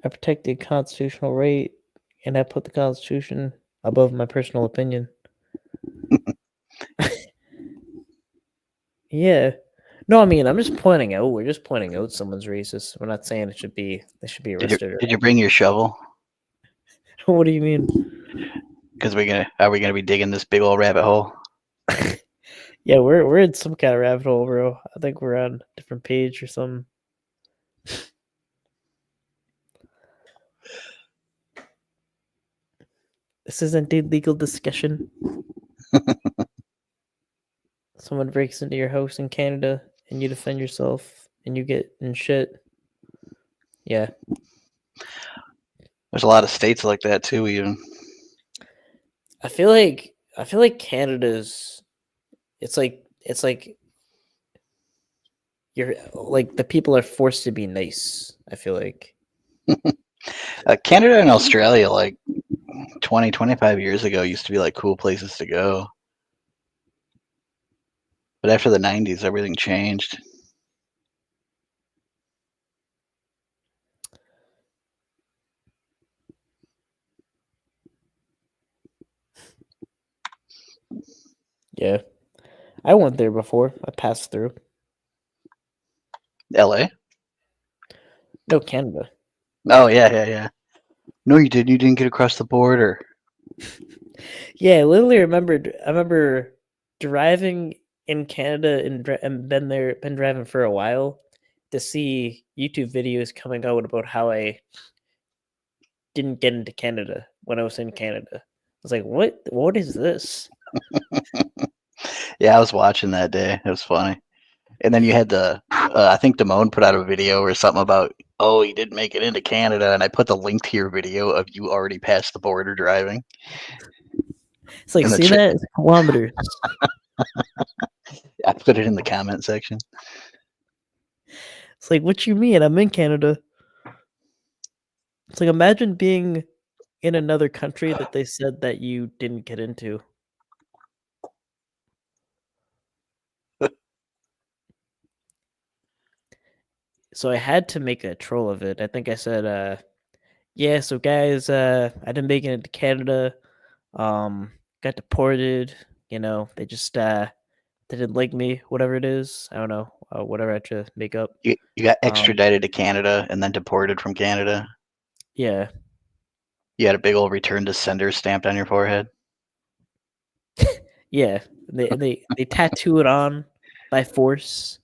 I protect the constitutional right, and I put the Constitution above my personal opinion. Yeah. No, I mean, I'm just pointing out. We're just pointing out someone's racist. We're not saying they should be arrested. Did you bring your shovel? What do you mean? Because are we gonna be digging this big old rabbit hole? Yeah, we're in some kind of rabbit hole, bro. I think we're on a different page or something. This isn't a legal discussion. Someone breaks into your house in Canada and you defend yourself and you get in shit. Yeah. There's a lot of states like that too. Even I feel like Canada's it's like you're like the people are forced to be nice. I feel like. Canada and Australia, like 20, 25 years ago, used to be like cool places to go. But after the 90s, everything changed. Yeah. I went there before. I passed through. LA? No, Canada. Oh, yeah. No, you didn't. You didn't get across the border. Yeah, I literally remembered. I remember driving in Canada and been driving for a while to see YouTube videos coming out about how I didn't get into Canada when I was in Canada. I was like, what? What is this? Yeah, I was watching that day. It was funny. And then you had I think Damone put out a video or something about, oh, he didn't make it into Canada. And I put the link to your video of you already past the border driving. It's like, And see that? It's kilometers. I put it in the comment section. It's like, what you mean? I'm in Canada. It's like, imagine being in another country that they said that you didn't get into. So I had to make a troll of it. I think I said, Yeah, so guys, I didn't make it into Canada. Got deported. They just they didn't like me. Whatever it is, I don't know. Whatever I had to make up. You got Um, extradited to Canada and then deported from Canada. yeah, You had a big old return to sender stamped on your forehead. yeah. They tattoo it on by force.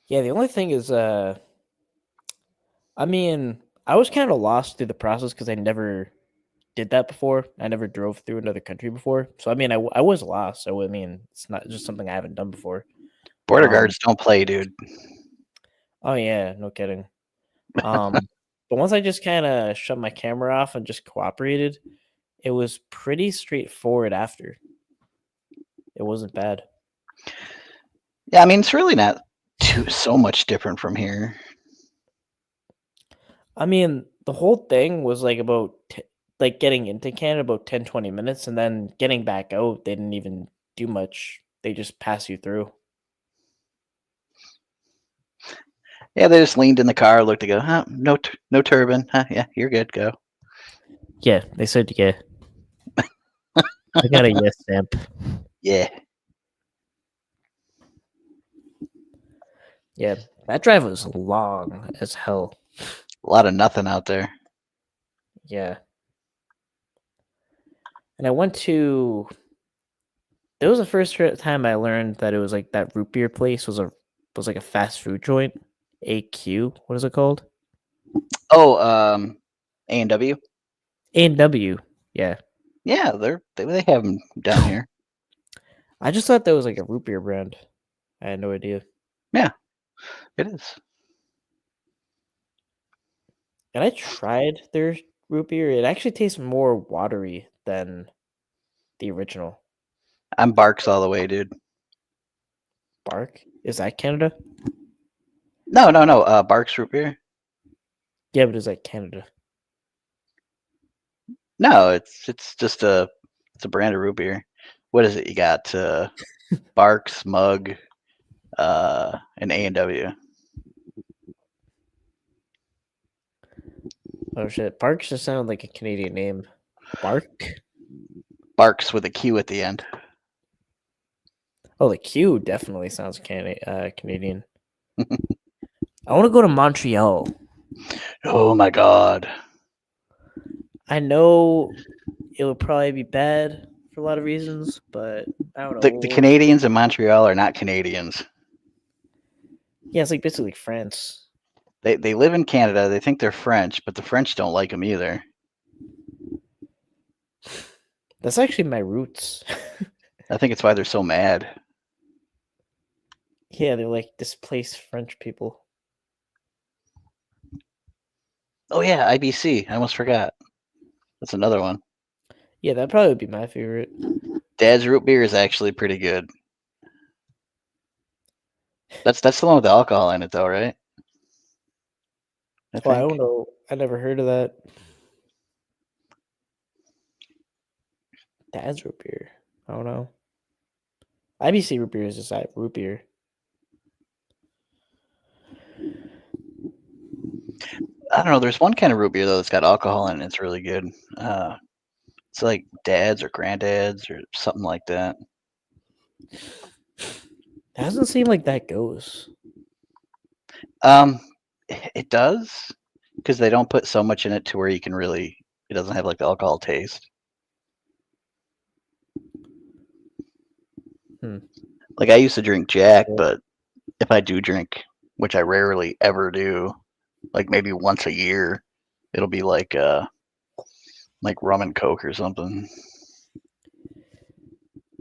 Yeah, the only thing is, I mean, I was kind of lost through the process because I never did that before. I never drove through another country before. So, I mean, I was lost. So, I mean, it's not just something I haven't done before. Border Um, guards don't play, dude. oh, yeah, no kidding. But once I just kind of shut my camera off and just cooperated, it was pretty straightforward after. It wasn't bad. Yeah, I mean it's really not so much different from here. I mean, the whole thing was like like getting into Canada about 10, 20 minutes, and then getting back out, they didn't even do much. They just pass you through. Yeah, they just leaned in the car, looked to go, huh? No turban. Huh? Yeah, you're good. Go. Yeah, they said yeah. I got a yes stamp. Yeah. Yeah, that drive was long as hell. A lot of nothing out there. Yeah. And I went to that was the first time I learned that it was like that root beer place was like a fast food joint. AQ, what is it called? Oh, A&W. A&W. Yeah. Yeah, they have them down here. I just thought that was like a root beer brand. I had no idea. Yeah, it is. And I tried their root beer. It actually tastes more watery than the original. I'm Barks all the way, dude. Bark? Is that Canada? No. Barks root beer. Yeah, but is that Canada? No, it's just it's a brand of root beer. What is it? You got Barks, Mug, and A&W. Oh shit. Barks just sounded like a Canadian name. Bark? Barks with a Q at the end. Oh, the Q definitely sounds Canadian. I want to go to Montreal. Oh my god. I know it would probably be bad for a lot of reasons, but I don't know. The Canadians in Montreal are not Canadians. Yeah, it's like basically France. They live in Canada. They think they're French, but the French don't like them either. That's actually my roots. I think it's why they're so mad. Yeah, they're like displaced French people. Oh yeah, IBC. I almost forgot. That's another one. Yeah, that'd probably be my favorite. Dad's root beer is actually pretty good. That's the one with the alcohol in it, though, right? I Oh, I think. don't know. I never heard of that. Dad's root beer. I don't know. IBC root beer is just root beer. I don't know. There's one kind of root beer though that's got alcohol in it. It's really good. It's like Dad's or Granddad's or something like that. It doesn't seem like that goes. It does because they don't put so much in it to where you can really. It doesn't have like the alcohol taste. Like I used to drink Jack, Yeah. but if I do drink, which I rarely ever do, like maybe once a year, it'll be like rum and Coke or something.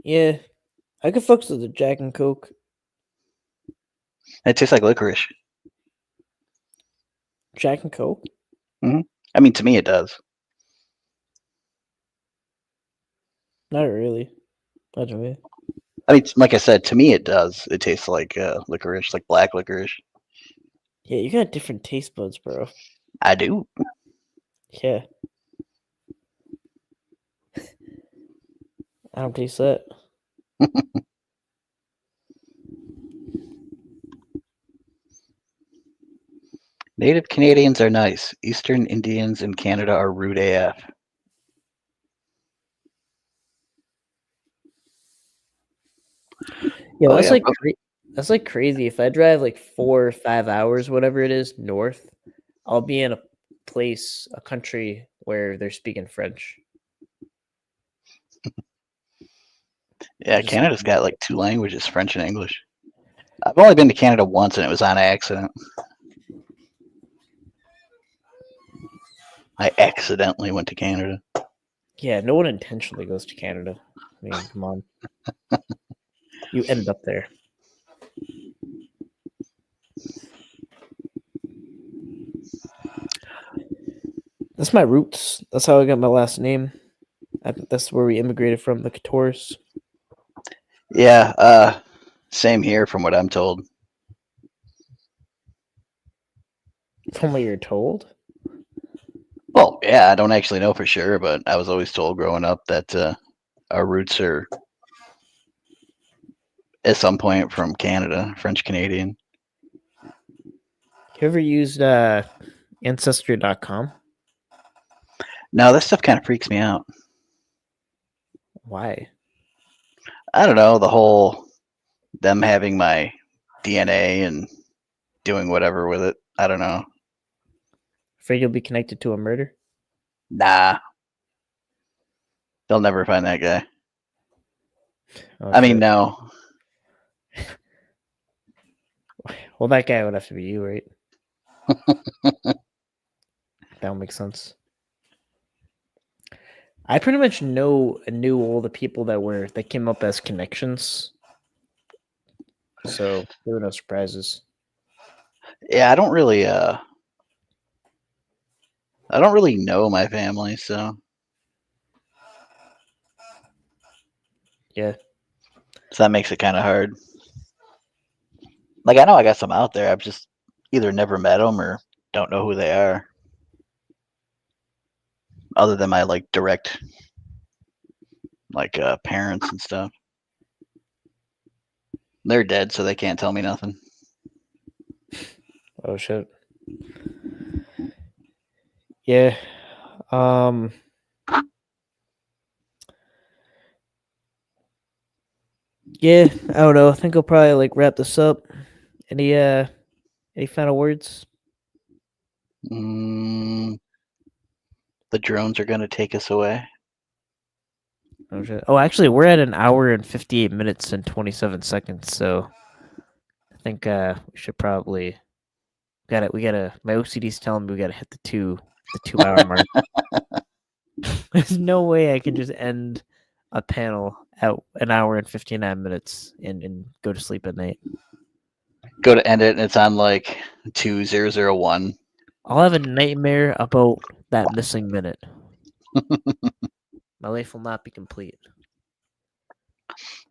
Yeah, I could fuck with the Jack and Coke. It tastes like licorice. Jack and Coke? I mean, to me, it does. Not really. Not to me. I mean, like I said, to me, it does. It tastes like licorice, like black licorice. Yeah, you got different taste buds, bro. I do. Yeah. I don't taste that. Native Canadians are nice. Eastern Indians in Canada are rude AF. Yeah, Oh that's yeah, like that's like crazy. If I drive like 4 or 5 hours, whatever it is, north, I'll be in a place, a country where they're speaking French. yeah. Just Canada's got like 2 languages, French and English. I've only been to Canada once, and it was on accident. I accidentally went to Canada. yeah, no one intentionally goes to Canada. I mean, come on, you ended up there. That's my roots. That's how I got my last name. That's where we immigrated from, the Coutures. Yeah, same here from what I'm told. From what you're told. Well, yeah, I don't actually know for sure, but I was always told growing up that our roots are at some point from Canada, French Canadian. You ever used Ancestry.com? No, this stuff kind of freaks me out. Why? I don't know, the whole them having my DNA and doing whatever with it. I don't know. Afraid you'll be connected to a murder? Nah, they'll never find that guy. Oh, I mean, shit. no. Well, that guy would have to be you, right? That would make sense. I pretty much knew all the people that came up as connections. So there were no surprises. Yeah, I don't really know my family, so Yeah. that makes it kind of hard. Like I know I got some out there. I've just either never met them or don't know who they are. Other than my like direct parents and stuff. They're dead, so they can't tell me nothing. Oh shit. Yeah. Yeah, I don't know. I think I'll probably like wrap this up. Any final words? The drones are gonna take us away. Oh shit. Oh, actually, we're at an hour and 58 minutes and 27 seconds. So I think we should probably we gotta. My OCD's telling me we gotta hit the 2 hour mark. There's no way I can just end a panel at an hour and 59 minutes and go to sleep at night. Go to end it, and it's on like 2001. I'll have a nightmare about that missing minute. My life will not be complete.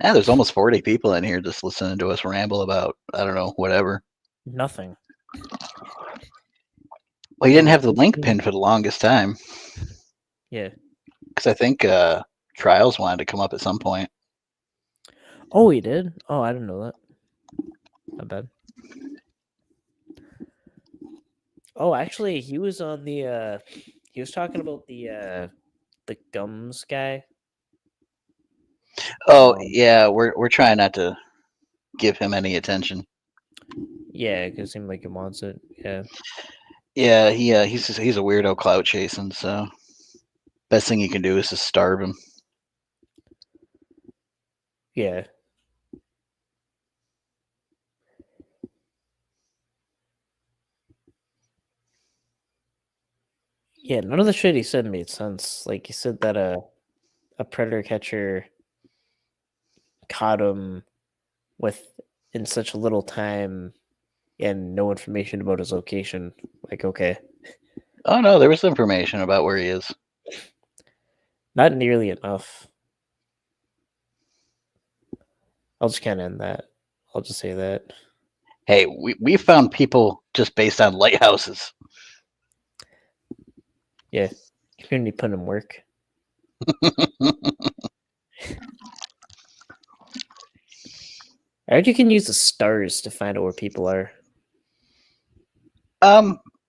Yeah, there's almost 40 people in here just listening to us ramble about I don't know whatever. Nothing. Well, you didn't have the link Yeah. pin for the longest time. Yeah. Because I think Trials wanted to come up at some point. Oh, he did? Oh, I didn't know that. Not bad. Oh, actually, he was on the he was talking about the gums guy. Oh yeah, we're trying not to give him any attention. Yeah, because it seemed like he wants it. Yeah. Yeah, he's a weirdo clout chasing. So best thing you can do is just starve him. Yeah. Yeah, none of the shit he said made sense. Like he said that a predator catcher caught him with in such a little time and no information about his location. Like, okay. Oh no, there was information about where he is. Not nearly enough. I'll just kind of end that. I'll just say that. Hey, we found people just based on lighthouses. Yeah. Community put in work. I heard you can use the stars to find out where people are.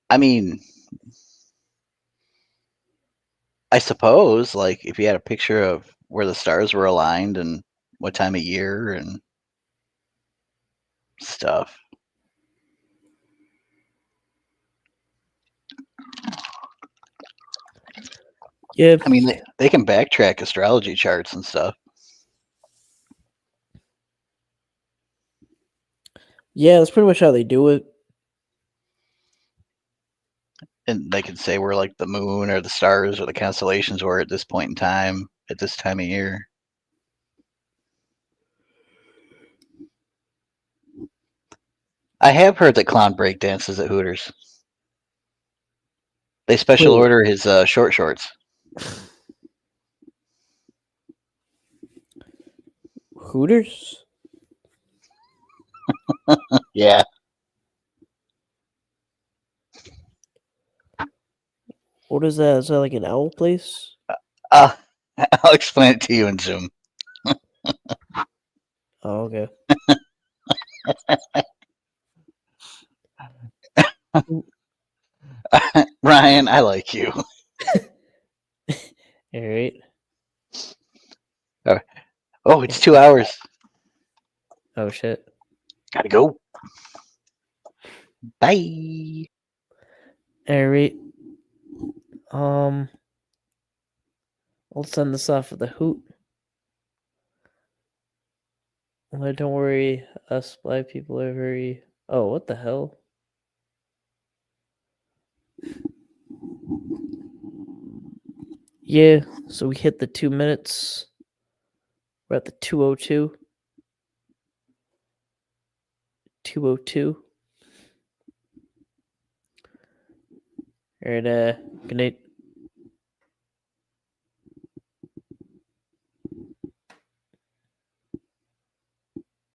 I mean, I suppose, like, if you had a picture of where the stars were aligned and what time of year and stuff. Yeah. I mean, they can backtrack astrology charts and stuff. Yeah, that's pretty much how they do it. And they can say where, like, the moon or the stars or the constellations were at this point in time, at this time of year. I have heard that Clown break dances at Hooters. They special Wait, order his short shorts. Hooters? Yeah. What is that? Is that like an owl place? I'll explain it to you in Zoom. Oh, okay. Ryan, I like you. All right. Oh, it's 2 hours. Oh shit. Gotta go. Bye. All right. Let's send this off with a hoot. Well, don't worry, us black people are very. Oh, what the hell? Yeah, so we hit the 2 minutes. We're at the 2:02. 2:02. All right, good night.